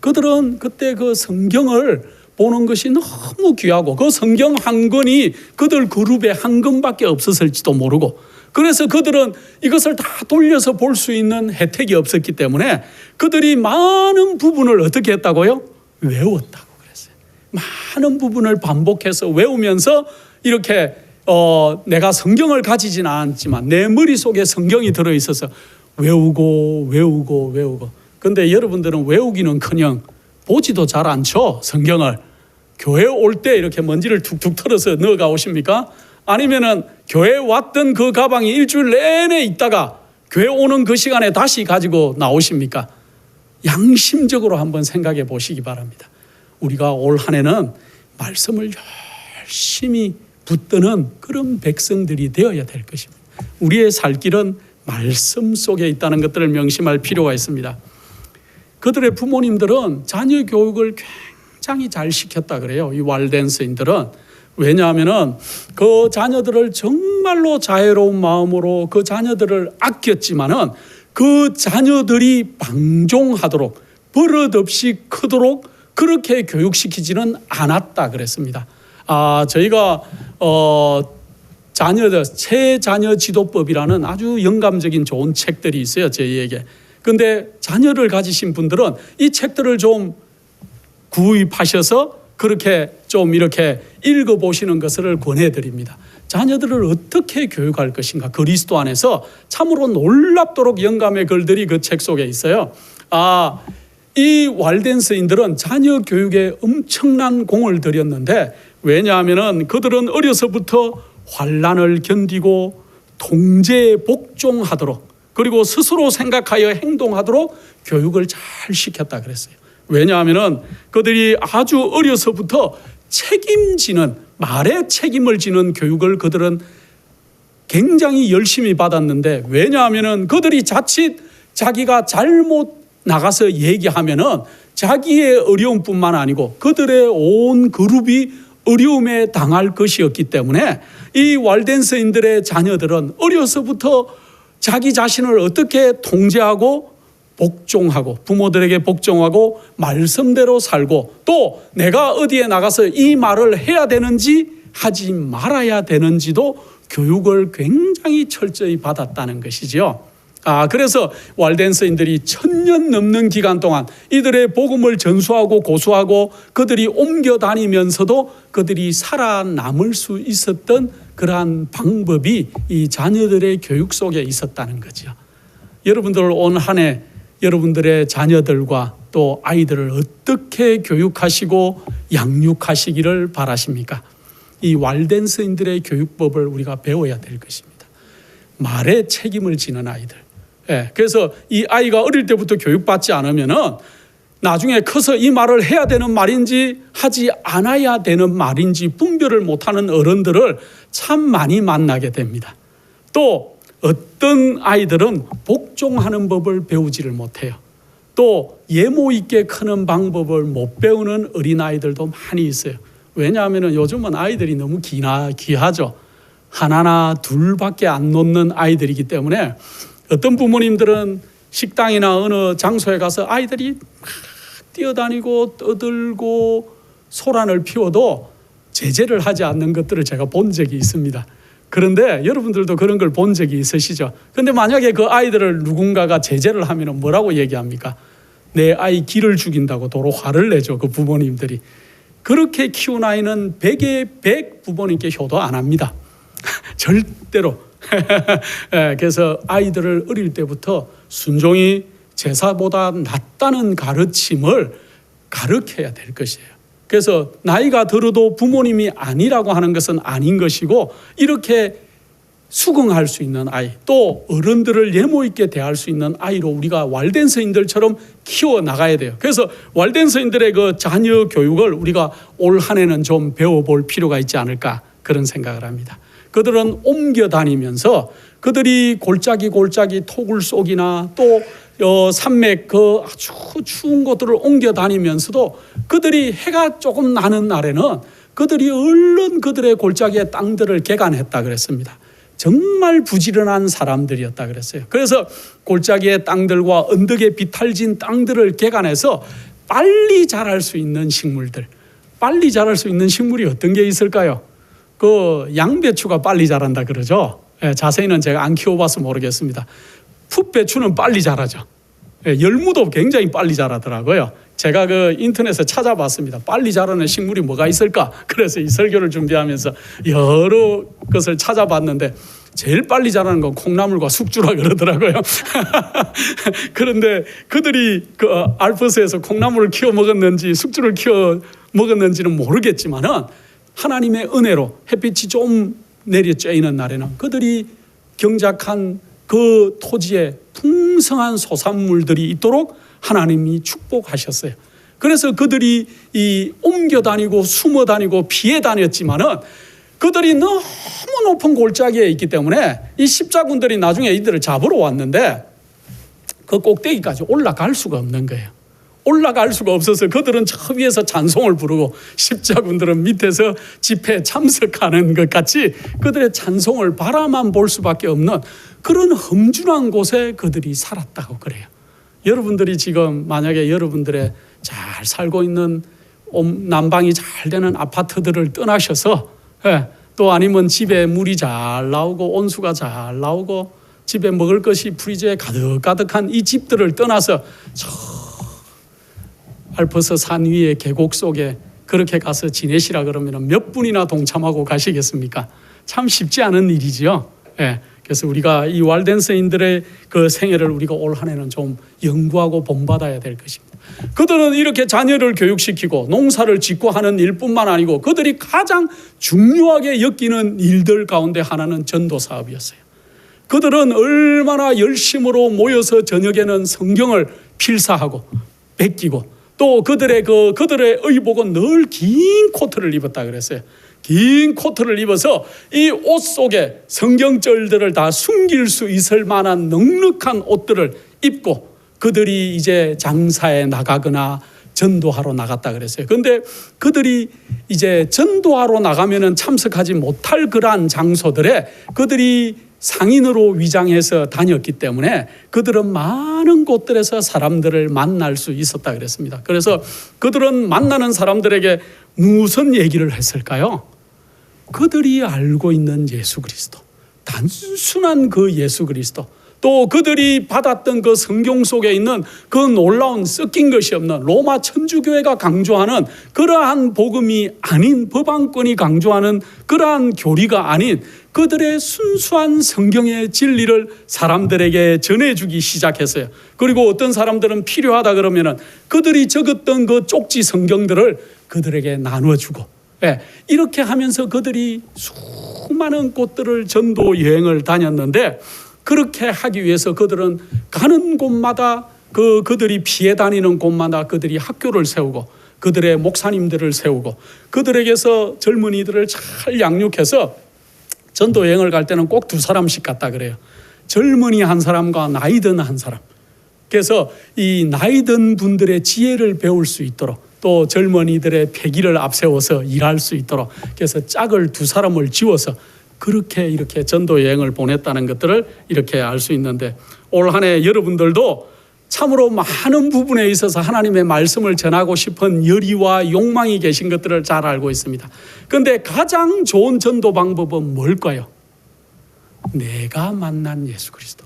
그들은 그때 그 성경을 보는 것이 너무 귀하고 그 성경 한 권이 그들 그룹에 한 권밖에 없었을지도 모르고, 그래서 그들은 이것을 다 돌려서 볼 수 있는 혜택이 없었기 때문에 그들이 많은 부분을 어떻게 했다고요? 외웠다고 그랬어요. 많은 부분을 반복해서 외우면서 이렇게 내가 성경을 가지지는 않지만 내 머릿속에 성경이 들어있어서 외우고. 그런데 여러분들은 외우기는커녕 보지도 잘 않죠. 성경을. 교회 올 때 이렇게 먼지를 툭툭 털어서 넣어가 오십니까? 아니면은 교회 왔던 그 가방이 일주일 내내 있다가 교회 오는 그 시간에 다시 가지고 나오십니까? 양심적으로 한번 생각해 보시기 바랍니다. 우리가 올 한 해는 말씀을 열심히 붙드는 그런 백성들이 되어야 될 것입니다. 우리의 살 길은 말씀 속에 있다는 것들을 명심할 필요가 있습니다. 그들의 부모님들은 자녀 교육을 굉장히 잘 시켰다 그래요. 이 walden서인들은. 왜냐하면은 그 자녀들을 정말로 자애로운 마음으로 그 자녀들을 아꼈지만은 그 자녀들이 방종하도록 버릇없이 크도록 그렇게 교육시키지는 않았다 그랬습니다. 저희가 새자녀 지도법이라는 아주 영감적인 좋은 책들이 있어요, 저희에게. 근데 자녀를 가지신 분들은 이 책들을 좀 구입하셔서 그렇게 좀 이렇게 읽어보시는 것을 권해드립니다. 자녀들을 어떻게 교육할 것인가, 그리스도 안에서 참으로 놀랍도록 영감의 글들이 그 책 속에 있어요. 이 walden서인들은 자녀 교육에 엄청난 공을 들였는데, 왜냐하면 그들은 어려서부터 환난을 견디고 통제에 복종하도록, 그리고 스스로 생각하여 행동하도록 교육을 잘 시켰다 그랬어요. 왜냐하면 그들이 아주 어려서부터 책임지는, 말에 책임을 지는 교육을 그들은 굉장히 열심히 받았는데, 왜냐하면 그들이 자칫 자기가 잘못 나가서 얘기하면은 자기의 어려움뿐만 아니고 그들의 온 그룹이 어려움에 당할 것이었기 때문에 이 walden서인들의 자녀들은 어려서부터 자기 자신을 어떻게 통제하고 복종하고, 부모들에게 복종하고 말씀대로 살고, 또 내가 어디에 나가서 이 말을 해야 되는지 하지 말아야 되는지도 교육을 굉장히 철저히 받았다는 것이죠. 그래서 walden서인들이 1000년 넘는 기간 동안 이들의 복음을 전수하고 고수하고 그들이 옮겨 다니면서도 그들이 살아남을 수 있었던 그러한 방법이 이 자녀들의 교육 속에 있었다는 거죠. 여러분들 온 한 해 여러분들의 자녀들과 또 아이들을 어떻게 교육하시고 양육하시기를 바라십니까? 이 walden서인들의 교육법을 우리가 배워야 될 것입니다. 말에 책임을 지는 아이들, 예, 그래서 이 아이가 어릴 때부터 교육받지 않으면은 나중에 커서 이 말을 해야 되는 말인지 하지 않아야 되는 말인지 분별을 못하는 어른들을 참 많이 만나게 됩니다. 또 어떤 아이들은 복종하는 법을 배우지를 못해요. 또 예모 있게 크는 방법을 못 배우는 어린아이들도 많이 있어요. 왜냐하면 요즘은 아이들이 너무 귀하죠. 하나나 둘밖에 안 놓는 아이들이기 때문에 어떤 부모님들은 식당이나 어느 장소에 가서 아이들이 막 뛰어다니고 떠들고 소란을 피워도 제재를 하지 않는 것들을 제가 본 적이 있습니다. 그런데 여러분들도 그런 걸 본 적이 있으시죠? 그런데 만약에 그 아이들을 누군가가 제재를 하면 뭐라고 얘기합니까? 내 아이 기를 죽인다고 도로 화를 내죠. 그 부모님들이. 그렇게 키운 아이는 100에 100 부모님께 효도 안 합니다. 절대로. 그래서 아이들을 어릴 때부터 순종이 제사보다 낫다는 가르침을 가르쳐야 될 것이에요. 그래서 나이가 들어도 부모님이 아니라고 하는 것은 아닌 것이고 이렇게 수긍할 수 있는 아이, 또 어른들을 예모 있게 대할 수 있는 아이로 우리가 왈된 서인들처럼 키워나가야 돼요. 그래서 왈된 서인들의 그 자녀 교육을 우리가 올 한 해는 좀 배워볼 필요가 있지 않을까 그런 생각을 합니다. 그들은 옮겨 다니면서 그들이 골짜기 토굴 속이나 또 산맥 그 아주 추운 곳들을 옮겨 다니면서도 그들이 해가 조금 나는 날에는 그들이 얼른 그들의 골짜기의 땅들을 개간했다 그랬습니다. 정말 부지런한 사람들이었다 그랬어요. 그래서 골짜기의 땅들과 언덕에 비탈진 땅들을 개간해서 빨리 자랄 수 있는 식물들, 빨리 자랄 수 있는 식물이 어떤 게 있을까요? 그 양배추가 빨리 자란다 그러죠. 자세히는 제가 안 키워봐서 모르겠습니다. 풋배추는 빨리 자라죠. 열무도 굉장히 빨리 자라더라고요. 제가 그 인터넷에 찾아봤습니다. 빨리 자라는 식물이 뭐가 있을까? 그래서 이 설교를 준비하면서 여러 것을 찾아봤는데 제일 빨리 자라는 건 콩나물과 숙주라 그러더라고요. 그런데 그들이 그 알프스에서 콩나물을 키워 먹었는지 숙주를 키워 먹었는지는 모르겠지만은 하나님의 은혜로 햇빛이 좀 내려 쬐이는 날에는 그들이 경작한 그 토지에 풍성한 소산물들이 있도록 하나님이 축복하셨어요. 그래서 그들이 이 옮겨 다니고 숨어 다니고 피해 다녔지만은 그들이 너무 높은 골짜기에 있기 때문에 이 십자군들이 나중에 이들을 잡으러 왔는데 그 꼭대기까지 올라갈 수가 없는 거예요. 올라갈 수가 없어서 그들은 저 위에서 찬송을 부르고 십자군들은 밑에서 집회에 참석하는 것 같이 그들의 찬송을 바라만 볼 수밖에 없는 그런 험준한 곳에 그들이 살았다고 그래요. 여러분들이 지금 만약에 여러분들의 잘 살고 있는 난방이 잘 되는 아파트들을 떠나셔서 또 아니면 집에 물이 잘 나오고 온수가 잘 나오고 집에 먹을 것이 프리저에 가득가득한 이 집들을 떠나서 저 알프스 산 위에 계곡 속에 그렇게 가서 지내시라 그러면 몇 분이나 동참하고 가시겠습니까? 참 쉽지 않은 일이지요. 그래서 우리가 이 왈된 서인들의 그 생애를 우리가 올 한 해는 좀 연구하고 본받아야 될 것입니다. 그들은 이렇게 자녀를 교육시키고 농사를 짓고 하는 일뿐만 아니고 그들이 가장 중요하게 여기는 일들 가운데 하나는 전도 사업이었어요. 그들은 얼마나 열심으로 모여서 저녁에는 성경을 필사하고 베끼고 또 그들의 의복은 늘 긴 코트를 입었다 그랬어요. 긴 코트를 입어서 이 옷 속에 성경절들을 다 숨길 수 있을 만한 넉넉한 옷들을 입고 그들이 이제 장사에 나가거나 전도하러 나갔다 그랬어요. 그런데 그들이 이제 전도하러 나가면은 참석하지 못할 그러한 장소들에 그들이 상인으로 위장해서 다녔기 때문에 그들은 많은 곳들에서 사람들을 만날 수 있었다 그랬습니다. 그래서 그들은 만나는 사람들에게 무슨 얘기를 했을까요? 그들이 알고 있는 예수 그리스도, 단순한 그 예수 그리스도, 또 그들이 받았던 그 성경 속에 있는 그 놀라운 섞인 것이 없는 로마 천주교회가 강조하는 그러한 복음이 아닌, 법안권이 강조하는 그러한 교리가 아닌 그들의 순수한 성경의 진리를 사람들에게 전해주기 시작했어요. 그리고 어떤 사람들은 필요하다 그러면은 그들이 적었던 그 쪽지 성경들을 그들에게 나눠주고, 이렇게 하면서 그들이 수많은 곳들을 전도 여행을 다녔는데 그렇게 하기 위해서 그들은 가는 곳마다 그들이 피해 다니는 곳마다 그들이 학교를 세우고 그들의 목사님들을 세우고 그들에게서 젊은이들을 잘 양육해서 전도 여행을 갈 때는 꼭 2사람씩 갔다 그래요. 젊은이 한 사람과 나이 든 한 사람. 그래서 이 나이 든 분들의 지혜를 배울 수 있도록 또 젊은이들의 패기를 앞세워서 일할 수 있도록 그래서 짝을 2사람을 지워서 그렇게 이렇게 전도 여행을 보냈다는 것들을 이렇게 알 수 있는데 올 한 해 여러분들도 참으로 많은 부분에 있어서 하나님의 말씀을 전하고 싶은 열의와 욕망이 계신 것들을 잘 알고 있습니다. 그런데 가장 좋은 전도 방법은 뭘까요? 내가 만난 예수 그리스도.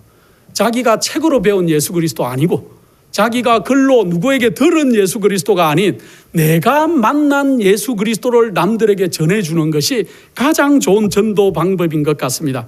자기가 책으로 배운 예수 그리스도 아니고 자기가 글로 누구에게 들은 예수 그리스도가 아닌 내가 만난 예수 그리스도를 남들에게 전해주는 것이 가장 좋은 전도 방법인 것 같습니다.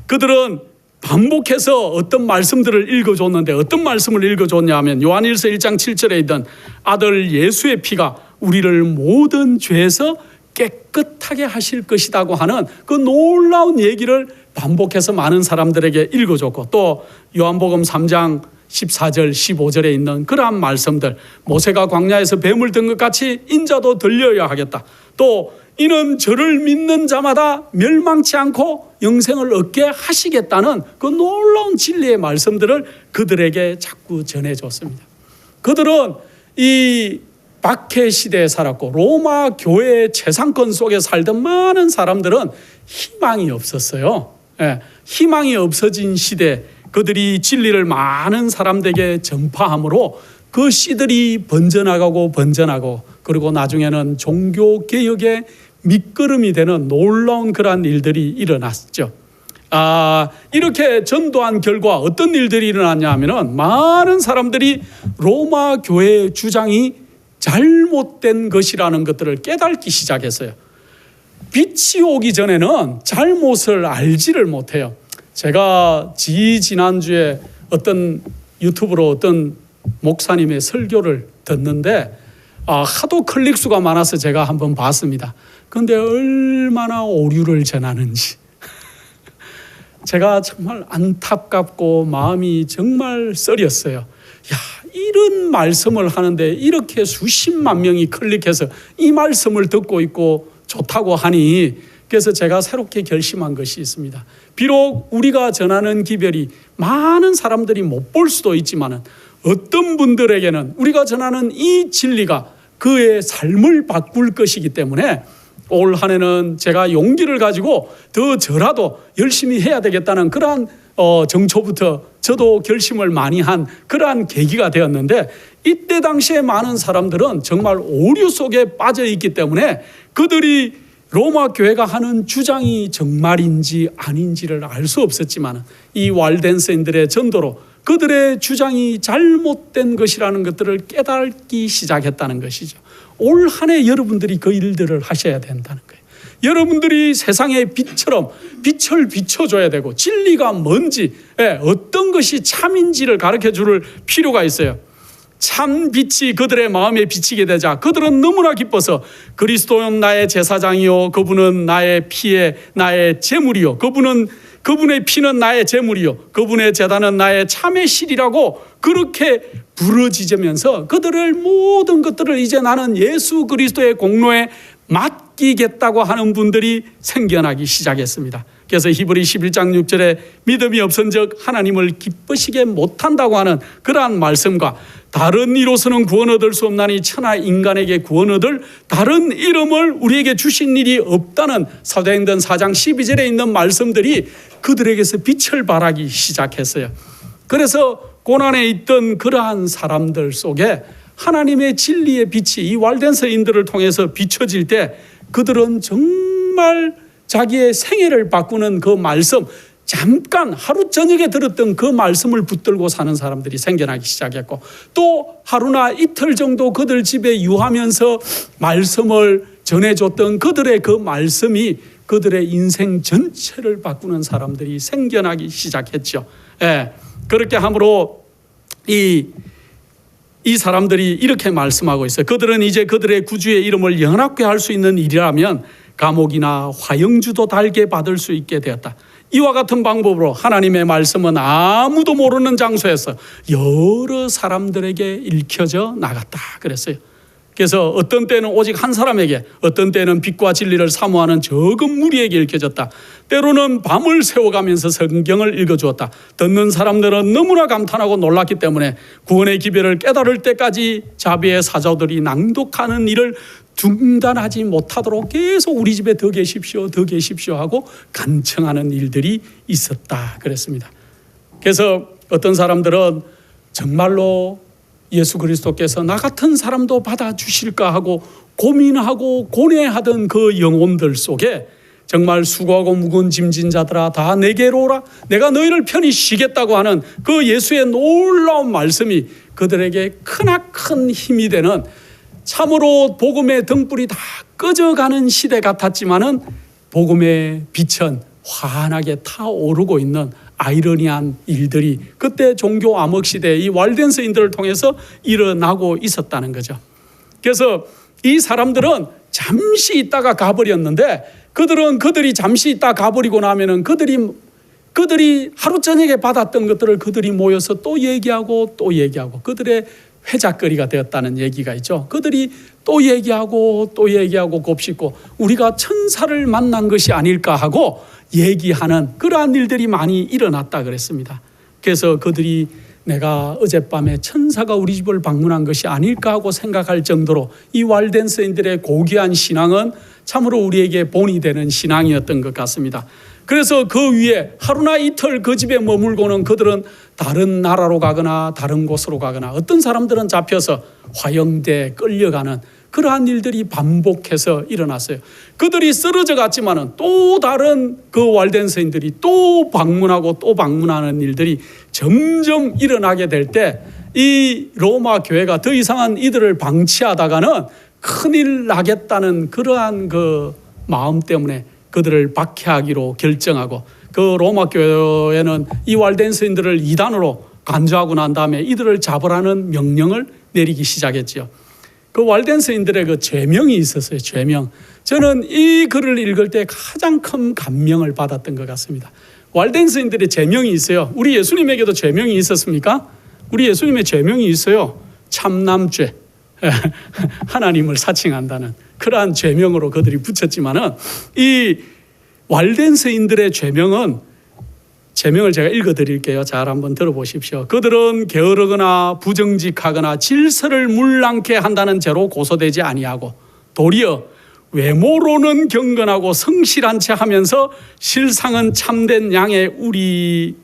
그들은 반복해서 어떤 말씀들을 읽어줬는데 어떤 말씀을 읽어줬냐 하면 요한일서 1장 7절에 있던 아들 예수의 피가 우리를 모든 죄에서 깨끗하게 하실 것이라고 하는 그 놀라운 얘기를 반복해서 많은 사람들에게 읽어줬고 또 요한복음 3장 14절 15절에 있는 그러한 말씀들 모세가 광야에서 뱀을 든 것 같이 인자도 들려야 하겠다. 또 이는 저를 믿는 자마다 멸망치 않고 영생을 얻게 하시겠다는 그 놀라운 진리의 말씀들을 그들에게 자꾸 전해줬습니다. 그들은 이 박해 시대에 살았고 로마 교회의 재상권 속에 살던 많은 사람들은 희망이 없었어요. 희망이 없어진 시대 그들이 진리를 많은 사람들에게 전파함으로 그 씨들이 번져나가고 그리고 나중에는 종교개혁의 밑거름이 되는 놀라운 그러한 일들이 일어났죠. 이렇게 전도한 결과 어떤 일들이 일어났냐 하면은 많은 사람들이 로마 교회의 주장이 잘못된 것이라는 것들을 깨닫기 시작했어요. 빛이 오기 전에는 잘못을 알지를 못해요. 제가 지난주에 어떤 유튜브로 어떤 목사님의 설교를 듣는데 하도 클릭수가 많아서 제가 한번 봤습니다. 그런데 얼마나 오류를 전하는지 제가 정말 안타깝고 마음이 정말 쓰렸어요. 이런 말씀을 하는데 이렇게 수십만 명이 클릭해서 이 말씀을 듣고 있고 좋다고 하니 그래서 제가 새롭게 결심한 것이 있습니다. 비록 우리가 전하는 기별이 많은 사람들이 못 볼 수도 있지만 어떤 분들에게는 우리가 전하는 이 진리가 그의 삶을 바꿀 것이기 때문에 올 한 해는 제가 용기를 가지고 더 저라도 열심히 해야 되겠다는 그러한 정초부터 저도 결심을 많이 한 그러한 계기가 되었는데 이때 당시에 많은 사람들은 정말 오류 속에 빠져 있기 때문에 그들이 로마 교회가 하는 주장이 정말인지 아닌지를 알 수 없었지만 이 왈덴스인들의 전도로 그들의 주장이 잘못된 것이라는 것들을 깨닫기 시작했다는 것이죠. 올 한 해 여러분들이 그 일들을 하셔야 된다는 거예요. 여러분들이 세상의 빛처럼 빛을 비춰줘야 되고 진리가 뭔지 어떤 것이 참인지를 가르쳐 줄 필요가 있어요. 참 빛이 그들의 마음에 비치게 되자 그들은 너무나 기뻐서 그리스도는 나의 제사장이요 그분은 나의 피에 나의 제물이요 그분의 피는 나의 제물이요 그분의 제단은 나의 참의 실이라고 그렇게 부르짖으면서 그들을 모든 것들을 이제 나는 예수 그리스도의 공로에 맡기겠다고 하는 분들이 생겨나기 시작했습니다. 그래서 히브리 11장 6절에 믿음이 없은즉 하나님을 기쁘시게 못한다고 하는 그러한 말씀과 다른 이로서는 구원 얻을 수 없나니 천하 인간에게 구원 얻을 다른 이름을 우리에게 주신 일이 없다는 사도행전 4장 12절에 있는 말씀들이 그들에게서 빛을 발하기 시작했어요. 그래서 고난에 있던 그러한 사람들 속에 하나님의 진리의 빛이 이 왈덴서인들을 통해서 비춰질 때 그들은 정말 자기의 생애를 바꾸는 그 말씀 잠깐 하루 저녁에 들었던 그 말씀을 붙들고 사는 사람들이 생겨나기 시작했고 또 하루나 이틀 정도 그들 집에 유하면서 말씀을 전해줬던 그들의 그 말씀이 그들의 인생 전체를 바꾸는 사람들이 생겨나기 시작했죠. 그렇게 함으로 이 사람들이 이렇게 말씀하고 있어요. 그들은 이제 그들의 구주의 이름을 영원하게 할 수 있는 일이라면 감옥이나 화영주도 달게 받을 수 있게 되었다. 이와 같은 방법으로 하나님의 말씀은 아무도 모르는 장소에서 여러 사람들에게 읽혀져 나갔다 그랬어요. 그래서 어떤 때는 오직 한 사람에게, 어떤 때는 빛과 진리를 사모하는 적은 무리에게 읽혀졌다. 때로는 밤을 새워가면서 성경을 읽어주었다. 듣는 사람들은 너무나 감탄하고 놀랐기 때문에 구원의 기별을 깨달을 때까지 자비의 사자들이 낭독하는 일을 중단하지 못하도록 계속 우리 집에 더 계십시오, 더 계십시오 하고 간청하는 일들이 있었다 그랬습니다. 그래서 어떤 사람들은 정말로 예수 그리스도께서 나 같은 사람도 받아주실까 하고 고민하고 고뇌하던 그 영혼들 속에 정말 수고하고 무거운 짐진 자들아 다 내게로 오라, 내가 너희를 편히 쉬겠다고 하는 그 예수의 놀라운 말씀이 그들에게 크나큰 힘이 되는, 참으로 복음의 등불이 다 꺼져가는 시대 같았지만은 복음의 빛은 환하게 타오르고 있는 아이러니한 일들이 그때 종교 암흑 시대의 이 왈덴서인들을 통해서 일어나고 있었다는 거죠. 그래서 이 사람들은 잠시 있다가 가버렸는데 그들이 잠시 있다 가버리고 나면은 그들이 하루 저녁에 받았던 것들을 그들이 모여서 또 얘기하고 그들의 회작거리가 되었다는 얘기가 있죠. 그들이 또 얘기하고 곱씹고 우리가 천사를 만난 것이 아닐까 하고 얘기하는 그러한 일들이 많이 일어났다 그랬습니다. 그래서 그들이 내가 어젯밤에 천사가 우리 집을 방문한 것이 아닐까 하고 생각할 정도로 이 왈덴서인들의 고귀한 신앙은 참으로 우리에게 본이 되는 신앙이었던 것 같습니다. 그래서 그 위에 하루나 이틀 그 집에 머물고는 그들은 다른 나라로 가거나 다른 곳으로 가거나 어떤 사람들은 잡혀서 화형대에 끌려가는 그러한 일들이 반복해서 일어났어요. 그들이 쓰러져 갔지만은 또 다른 그 왈덴서인들이 또 방문하는 일들이 점점 일어나게 될 때 이 로마 교회가 더 이상은 이들을 방치하다가는 큰일 나겠다는 그러한 그 마음 때문에 그들을 박해하기로 결정하고 그 로마 교회는 이 왈덴서인들을 이단으로 간주하고 난 다음에 이들을 잡으라는 명령을 내리기 시작했죠. 그 왈덴서인들의 그 죄명이 있었어요. 죄명. 저는 이 글을 읽을 때 가장 큰 감명을 받았던 것 같습니다. 왈덴서인들의 죄명이 있어요. 우리 예수님에게도 죄명이 있었습니까? 우리 예수님의 죄명이 있어요. 참남죄. 하나님을 사칭한다는 그러한 죄명으로 그들이 붙였지만은 이 왈덴서인들의 죄명을 제가 읽어드릴게요. 잘 한번 들어보십시오. 그들은 게으르거나 부정직하거나 질서를 물랑케 한다는 죄로 고소되지 아니하고 도리어 외모로는 경건하고 성실한 채 하면서 실상은 참된 우리의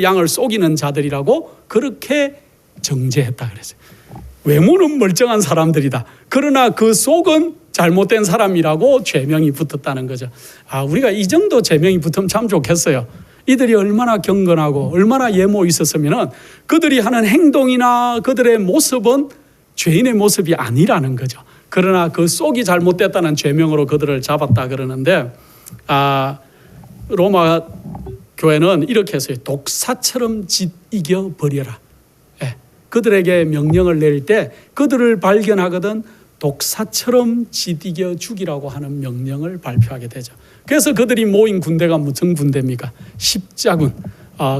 양을 속이는 자들이라고 그렇게 정죄했다 그랬어요. 외모는 멀쩡한 사람들이다. 그러나 그 속은 잘못된 사람이라고 죄명이 붙었다는 거죠. 우리가 이 정도 죄명이 붙으면 참 좋겠어요. 이들이 얼마나 경건하고 얼마나 예모 있었으면 그들이 하는 행동이나 그들의 모습은 죄인의 모습이 아니라는 거죠. 그러나 그 속이 잘못됐다는 죄명으로 그들을 잡았다 그러는데 로마 교회는 이렇게 했어요. 독사처럼 짓이겨 버려라. 그들에게 명령을 내릴 때 그들을 발견하거든 독사처럼 짓이겨 죽이라고 하는 명령을 발표하게 되죠. 그래서 그들이 모인 군대가 무슨 군대입니까? 십자군.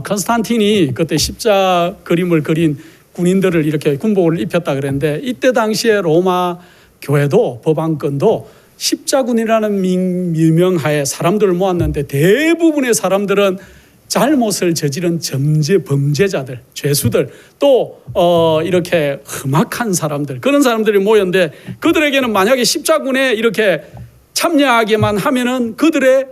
컨스탄틴이 그때 십자 그림을 그린 군인들을 이렇게 군복을 입혔다 그랬는데 이때 당시에 로마 교회도 법안권도 십자군이라는 미명하에 사람들을 모았는데 대부분의 사람들은 잘못을 저지른 범죄자들, 죄수들, 또 이렇게 험악한 사람들, 그런 사람들이 모였는데 그들에게는 만약에 십자군에 이렇게 참여하기만 하면은 그들의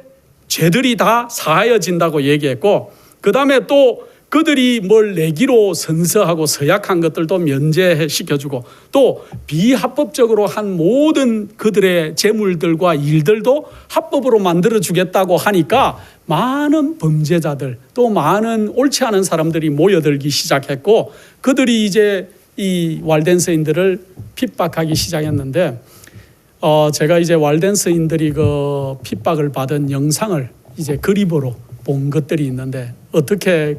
죄들이 다 사하여진다고 얘기했고, 그 다음에 또 그들이 뭘 내기로 선서하고 서약한 것들도 면제시켜주고, 또 비합법적으로 한 모든 그들의 재물들과 일들도 합법으로 만들어주겠다고 하니까 많은 범죄자들, 또 많은 옳지 않은 사람들이 모여들기 시작했고, 그들이 이제 이 왈덴서인들을 핍박하기 시작했는데, 제가 이제 왈덴서인들이 그 핍박을 받은 영상을 이제 그림으로 본 것들이 있는데, 어떻게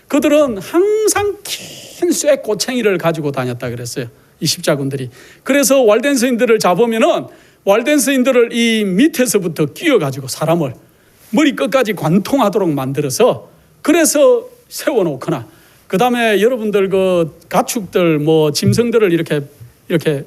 그들은 항상 긴 쇠꼬챙이를 가지고 다녔다 그랬어요. 이 십자군들이. 그래서 왈덴서인들을 잡으면은 왈덴스인들을 이 밑에서부터 끼워가지고 사람을 머리 끝까지 관통하도록 만들어서 그래서 세워놓거나, 그 다음에 여러분들 그 가축들 뭐 짐승들을 이렇게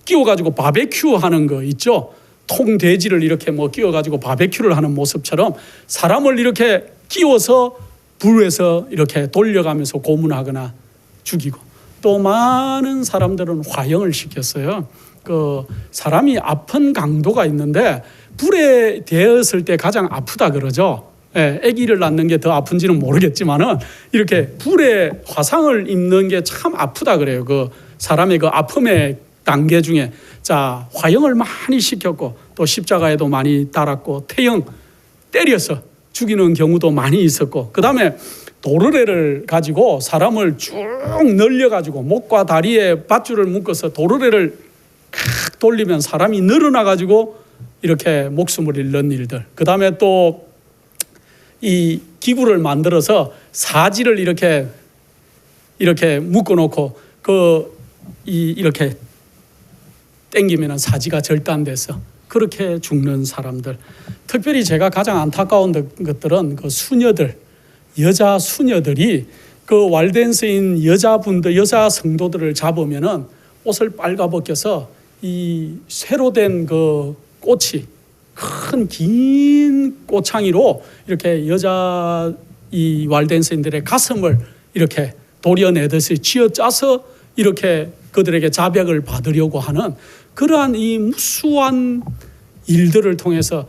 끼워가지고 바베큐 하는 거 있죠. 통돼지를 이렇게 뭐 끼워가지고 바베큐를 하는 모습처럼 사람을 이렇게 끼워서 불에서 이렇게 돌려가면서 고문하거나 죽이고, 또 많은 사람들은 화형을 시켰어요. 그 사람이 아픈 강도가 있는데 불에 데었을 때 가장 아프다 그러죠. 예, 아기를 낳는 게 더 아픈지는 모르겠지만은 이렇게 불에 화상을 입는 게 참 아프다 그래요. 그 사람의 그 아픔의 단계 중에. 자, 화형을 많이 시켰고 또 십자가에도 많이 달았고 태형 때려서 죽이는 경우도 많이 있었고, 그 다음에 도르래를 가지고 사람을 쭉 늘려가지고 목과 다리에 밧줄을 묶어서 도르래를 칵 돌리면 사람이 늘어나가지고 이렇게 목숨을 잃는 일들. 그 다음에 또 이 기구를 만들어서 사지를 이렇게 묶어놓고 이렇게 땡기면은 사지가 절단돼서 그렇게 죽는 사람들. 특별히 제가 가장 안타까운 것들은 그 수녀들, 여자 수녀들이 그 왈덴스인 여자 성도들을 잡으면은 옷을 빨가벗겨서 이 쇠로 된 그 꽃이 큰 긴 꽃창이로 이렇게 여자 이 왈덴스인들의 가슴을 이렇게 도려내듯이 쥐어짜서 이렇게 그들에게 자백을 받으려고 하는 그러한 이 무수한 일들을 통해서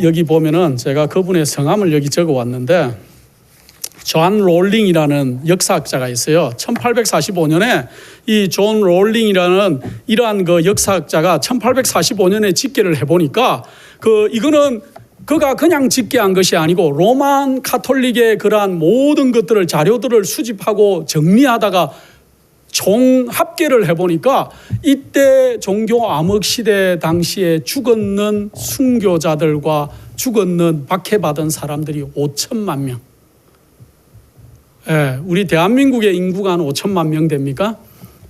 여기 보면은 제가 그분의 성함을 여기 적어 왔는데, 존 롤링이라는 역사학자가 있어요. 1845년에 이 존 롤링이라는 이러한 그 역사학자가 1845년에 집계를 해보니까 이거는 그가 그냥 집계한 것이 아니고 로만 카톨릭의 그러한 모든 것들을 자료들을 수집하고 정리하다가 총합계를 해보니까 이때 종교 암흑 시대 당시에 죽었는 순교자들과 죽었는 박해받은 사람들이 5천만 명. 예, 우리 대한민국의 인구가 한 5천만 명 됩니까?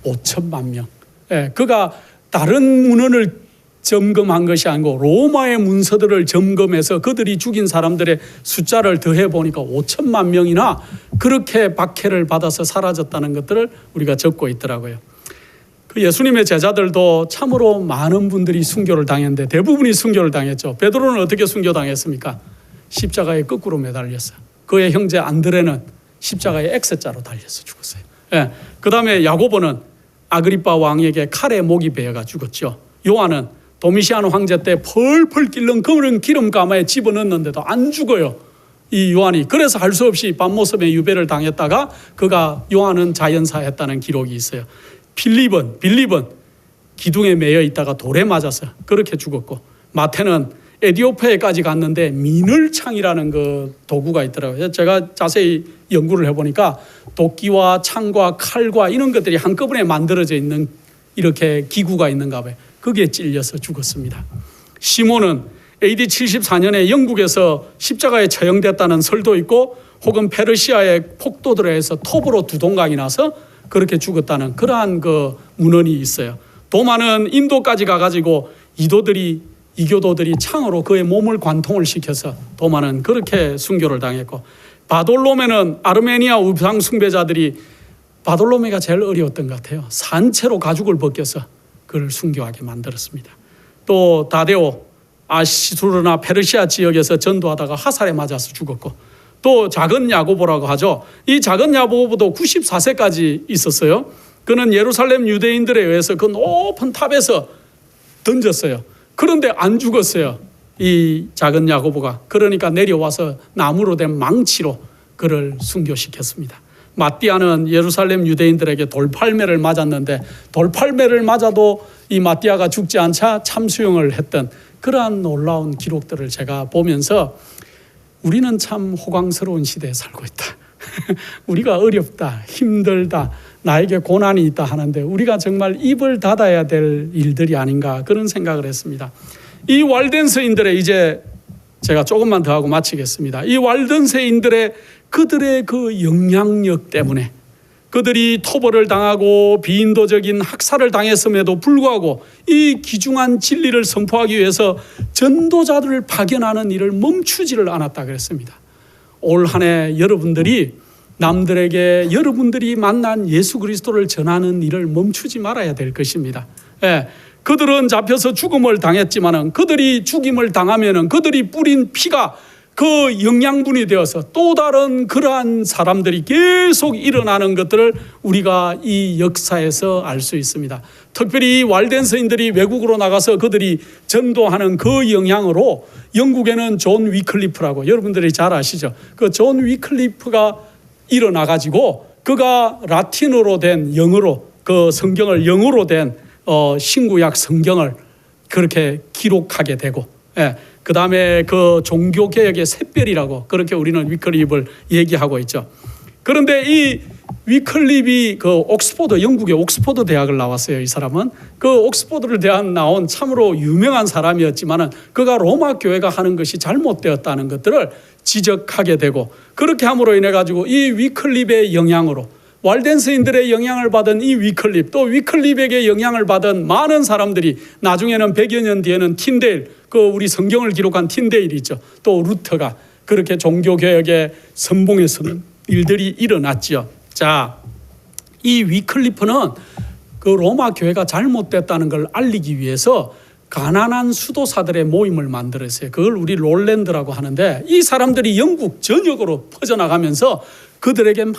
5천만 명. 예, 그가 다른 문헌을 점검한 것이 아니고 로마의 문서들을 점검해서 그들이 죽인 사람들의 숫자를 더해 보니까 5천만 명이나 그렇게 박해를 받아서 사라졌다는 것들을 우리가 적고 있더라고요. 그 예수님의 제자들도 참으로 많은 분들이 순교를 당했는데 대부분이 순교를 당했죠. 베드로는 어떻게 순교당했습니까? 십자가에 거꾸로 매달렸어요. 그의 형제 안드레는 십자가에 X자로 달려서 죽었어요. 예. 그 다음에 야고보는 아그리빠 왕에게 칼에 목이 베어가 죽었죠. 요한은 도미시안 황제 때 펄펄 끓는 그런 기름 가마에 집어넣는데도 안 죽어요. 이 요한이. 그래서 할 수 없이 밤모섬에 유배를 당했다가 요한은 자연사했다는 기록이 있어요. 빌립은 기둥에 매여 있다가 돌에 맞아서 그렇게 죽었고, 마태는 에디오피아까지 갔는데 미늘창이라는 그 도구가 있더라고요. 제가 자세히 연구를 해보니까 도끼와 창과 칼과 이런 것들이 한꺼번에 만들어져 있는 이렇게 기구가 있는가 봐요. 거기에 찔려서 죽었습니다. 시몬은 AD 74년에 영국에서 십자가에 처형됐다는 설도 있고, 혹은 페르시아의 폭도들에 의해서 톱으로 두동강이 나서 그렇게 죽었다는 그러한 그 문헌이 있어요. 도마는 인도까지 가가지고 이교도들이 창으로 그의 몸을 관통을 시켜서 도마는 그렇게 순교를 당했고, 바돌로메는 아르메니아 우상 숭배자들이 바돌로메가 제일 어려웠던 것 같아요. 산채로 가죽을 벗겨서 그를 순교하게 만들었습니다. 또 다데오 아시수르나 페르시아 지역에서 전도하다가 화살에 맞아서 죽었고, 또 작은 야고보라고 하죠. 이 작은 야고보도 94세까지 있었어요. 그는 예루살렘 유대인들에 의해서 그 높은 탑에서 던졌어요. 그런데 안 죽었어요. 이 작은 야고보가. 그러니까 내려와서 나무로 된 망치로 그를 순교시켰습니다. 마띠아는 예루살렘 유대인들에게 돌팔매를 맞았는데 돌팔매를 맞아도 이 마띠아가 죽지 않자 참수용을 했던 그러한 놀라운 기록들을 제가 보면서 우리는 참 호강스러운 시대에 살고 있다. 우리가 어렵다, 힘들다, 나에게 고난이 있다 하는데 우리가 정말 입을 닫아야 될 일들이 아닌가 그런 생각을 했습니다. 이 왈덴스인들의 이제 제가 조금만 더 하고 마치겠습니다. 이 왈덴스인들의 그들의 그 영향력 때문에 그들이 토벌을 당하고 비인도적인 학살을 당했음에도 불구하고 이 귀중한 진리를 선포하기 위해서 전도자들을 파견하는 일을 멈추지를 않았다 그랬습니다. 올 한 해 여러분들이 남들에게 여러분들이 만난 예수 그리스도를 전하는 일을 멈추지 말아야 될 것입니다. 그들은 잡혀서 죽음을 당했지만은 그들이 죽임을 당하면은 그들이 뿌린 피가 그 영양분이 되어서 또 다른 그러한 사람들이 계속 일어나는 것들을 우리가 이 역사에서 알 수 있습니다. 특별히 왈덴서인들이 외국으로 나가서 그들이 전도하는 그 영향으로 영국에는 존 위클리프라고 여러분들이 잘 아시죠? 그 존 위클리프가 일어나 가지고 그가 라틴어로 된 영어로 그 성경을 영어로 된 신구약 성경을 그렇게 기록하게 되고, 그 다음에 그 종교개혁의 샛별이라고 그렇게 우리는 위클립을 얘기하고 있죠. 그런데 이 위클립이 그 옥스포드, 영국의 옥스포드 대학을 나왔어요. 이 사람은 그 옥스포드 대학 나온 참으로 유명한 사람이었지만은 그가 로마 교회가 하는 것이 잘못되었다는 것들을 지적하게 되고, 그렇게 함으로 인해 가지고 이 위클립의 영향으로 왈덴서인들의 영향을 받은 이 위클립, 또 위클립에게 영향을 받은 많은 사람들이 나중에는 100여 년 뒤에는 틴데일, 그 우리 성경을 기록한 틴데일이 있죠. 또 루터가 그렇게 종교개혁의 선봉에 서는 일들이 일어났지요. 자, 이 위클리프는 그 로마 교회가 잘못됐다는 걸 알리기 위해서 가난한 수도사들의 모임을 만들었어요. 그걸 우리 롤랜드라고 하는데, 이 사람들이 영국 전역으로 퍼져나가면서 그들에게 막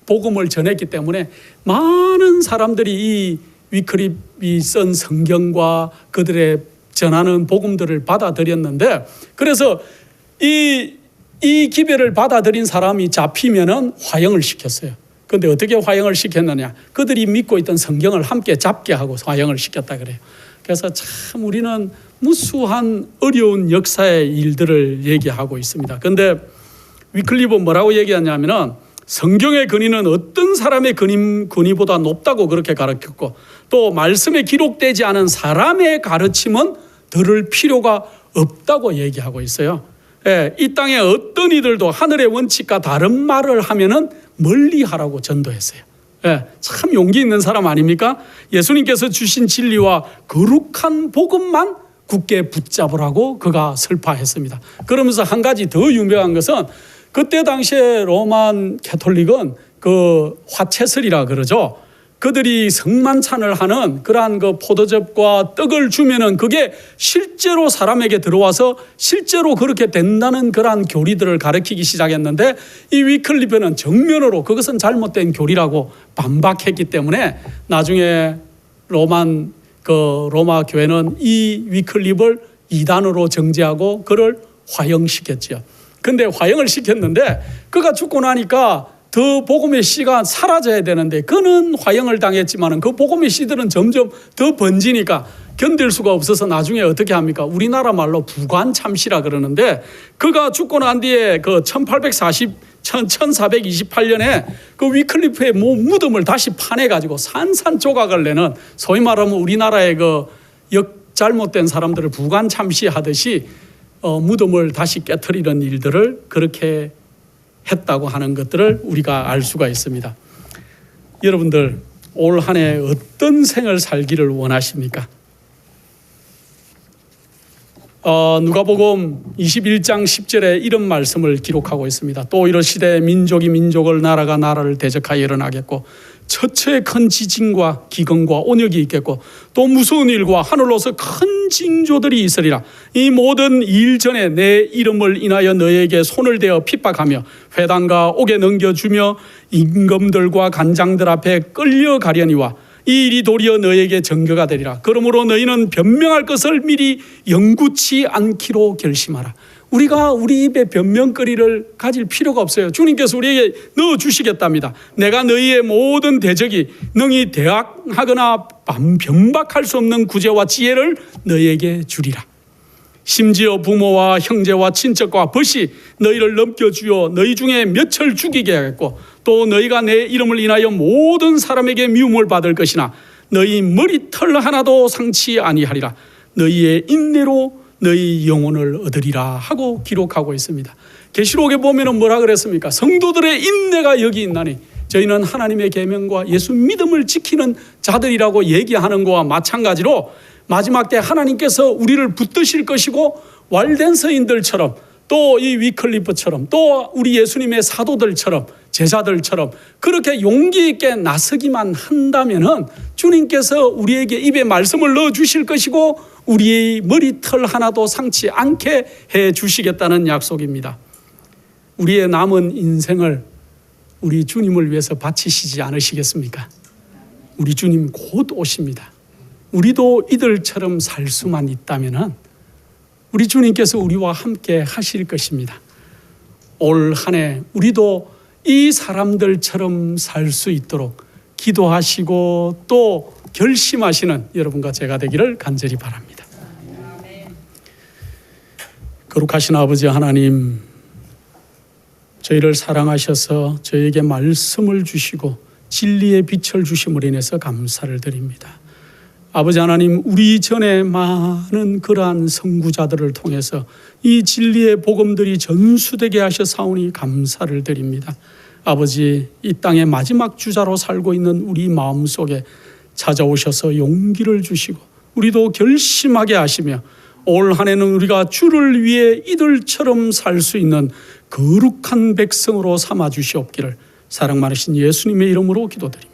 복음을 전했기 때문에 많은 사람들이 이 위클립이 쓴 성경과 그들의 전하는 복음들을 받아들였는데, 그래서 이 기별을 받아들인 사람이 잡히면은 화형을 시켰어요. 그런데 어떻게 화형을 시켰느냐? 그들이 믿고 있던 성경을 함께 잡게 하고 화형을 시켰다 그래요. 그래서 참 우리는 무수한 어려운 역사의 일들을 얘기하고 있습니다. 그런데 위클립은 뭐라고 얘기하냐면은 성경의 근위는 어떤 사람의 근위보다 높다고 그렇게 가르쳤고, 또 말씀에 기록되지 않은 사람의 가르침은 들을 필요가 없다고 얘기하고 있어요. 이 땅에 어떤 이들도 하늘의 원칙과 다른 말을 하면은 멀리하라고 전도했어요. 참 용기 있는 사람 아닙니까? 예수님께서 주신 진리와 거룩한 복음만 굳게 붙잡으라고 그가 설파했습니다. 그러면서 한 가지 더 유명한 것은, 그때 당시에 로만 캐톨릭은 그 화채설이라 그러죠. 그들이 성만찬을 하는 그러한 그 포도즙과 떡을 주면은 그게 실제로 사람에게 들어와서 실제로 그렇게 된다는 그러한 교리들을 가르치기 시작했는데, 이 위클리프는 정면으로 그것은 잘못된 교리라고 반박했기 때문에 나중에 로마 교회는 이 위클립을 이단으로 정죄하고 그를 화형시켰죠. 근데 화형을 시켰는데 그가 죽고 나니까 더 복음의 씨가 사라져야 되는데 그는 화형을 당했지만 그 복음의 씨들은 점점 더 번지니까 견딜 수가 없어서 나중에 어떻게 합니까? 우리나라 말로 부관참시라 그러는데, 그가 죽고 난 뒤에 그 1428년에 그 위클리프의 무덤을 다시 파내가지고 산산조각을 내는, 소위 말하면 우리나라의 그 잘못된 사람들을 부관참시하듯이 무덤을 다시 깨트리는 일들을 그렇게 했다고 하는 것들을 우리가 알 수가 있습니다. 여러분들 올 한 해 어떤 생을 살기를 원하십니까? 누가복음 21장 10절에 이런 말씀을 기록하고 있습니다. 또 이러시되 민족이 민족을, 나라가 나라를 대적하여 일어나겠고, 처처에 큰 지진과 기근과 온역이 있겠고, 또 무서운 일과 하늘로서 큰 징조들이 있으리라. 이 모든 일 전에 내 이름을 인하여 너에게 손을 대어 핍박하며 회당과 옥에 넘겨주며 임금들과 간장들 앞에 끌려가려니와 이 일이 도리어 너에게 증거가 되리라. 그러므로 너희는 변명할 것을 미리 영구치 않기로 결심하라. 우리가 우리 입에 변명거리를 가질 필요가 없어요. 주님께서 우리에게 넣어주시겠답니다. 내가 너희의 모든 대적이 능히 대항하거나 변박할 수 없는 구제와 지혜를 너희에게 주리라. 심지어 부모와 형제와 친척과 벗이 너희를 넘겨주어 너희 중에 몇을 죽이게 하겠고, 또 너희가 내 이름을 인하여 모든 사람에게 미움을 받을 것이나 너희 머리털 하나도 상치 아니하리라. 너희의 인내로 너희 영혼을 얻으리라 하고 기록하고 있습니다. 계시록에 보면은 뭐라 그랬습니까? 성도들의 인내가 여기 있나니. 저희는 하나님의 계명과 예수 믿음을 지키는 자들이라고 얘기하는 것과 마찬가지로 마지막 때 하나님께서 우리를 붙드실 것이고 왈덴서인들처럼 또 이 위클리프처럼 또 우리 예수님의 사도들처럼 제자들처럼 그렇게 용기 있게 나서기만 한다면은 주님께서 우리에게 입에 말씀을 넣어 주실 것이고 우리의 머리털 하나도 상치 않게 해 주시겠다는 약속입니다. 우리의 남은 인생을 우리 주님을 위해서 바치시지 않으시겠습니까? 우리 주님 곧 오십니다. 우리도 이들처럼 살 수만 있다면은 우리 주님께서 우리와 함께 하실 것입니다. 올 한 해 우리도 이 사람들처럼 살 수 있도록 기도하시고 또 결심하시는 여러분과 제가 되기를 간절히 바랍니다. 거룩하신 아버지 하나님, 저희를 사랑하셔서 저에게 말씀을 주시고 진리의 빛을 주심으로 인해서 감사를 드립니다. 아버지 하나님, 우리 전에 많은 그러한 선구자들을 통해서 이 진리의 복음들이 전수되게 하셔사오니 감사를 드립니다. 아버지, 이 땅의 마지막 주자로 살고 있는 우리 마음속에 찾아오셔서 용기를 주시고 우리도 결심하게 하시며 올 한 해는 우리가 주를 위해 이들처럼 살 수 있는 거룩한 백성으로 삼아 주시옵기를 사랑 많으신 예수님의 이름으로 기도드립니다.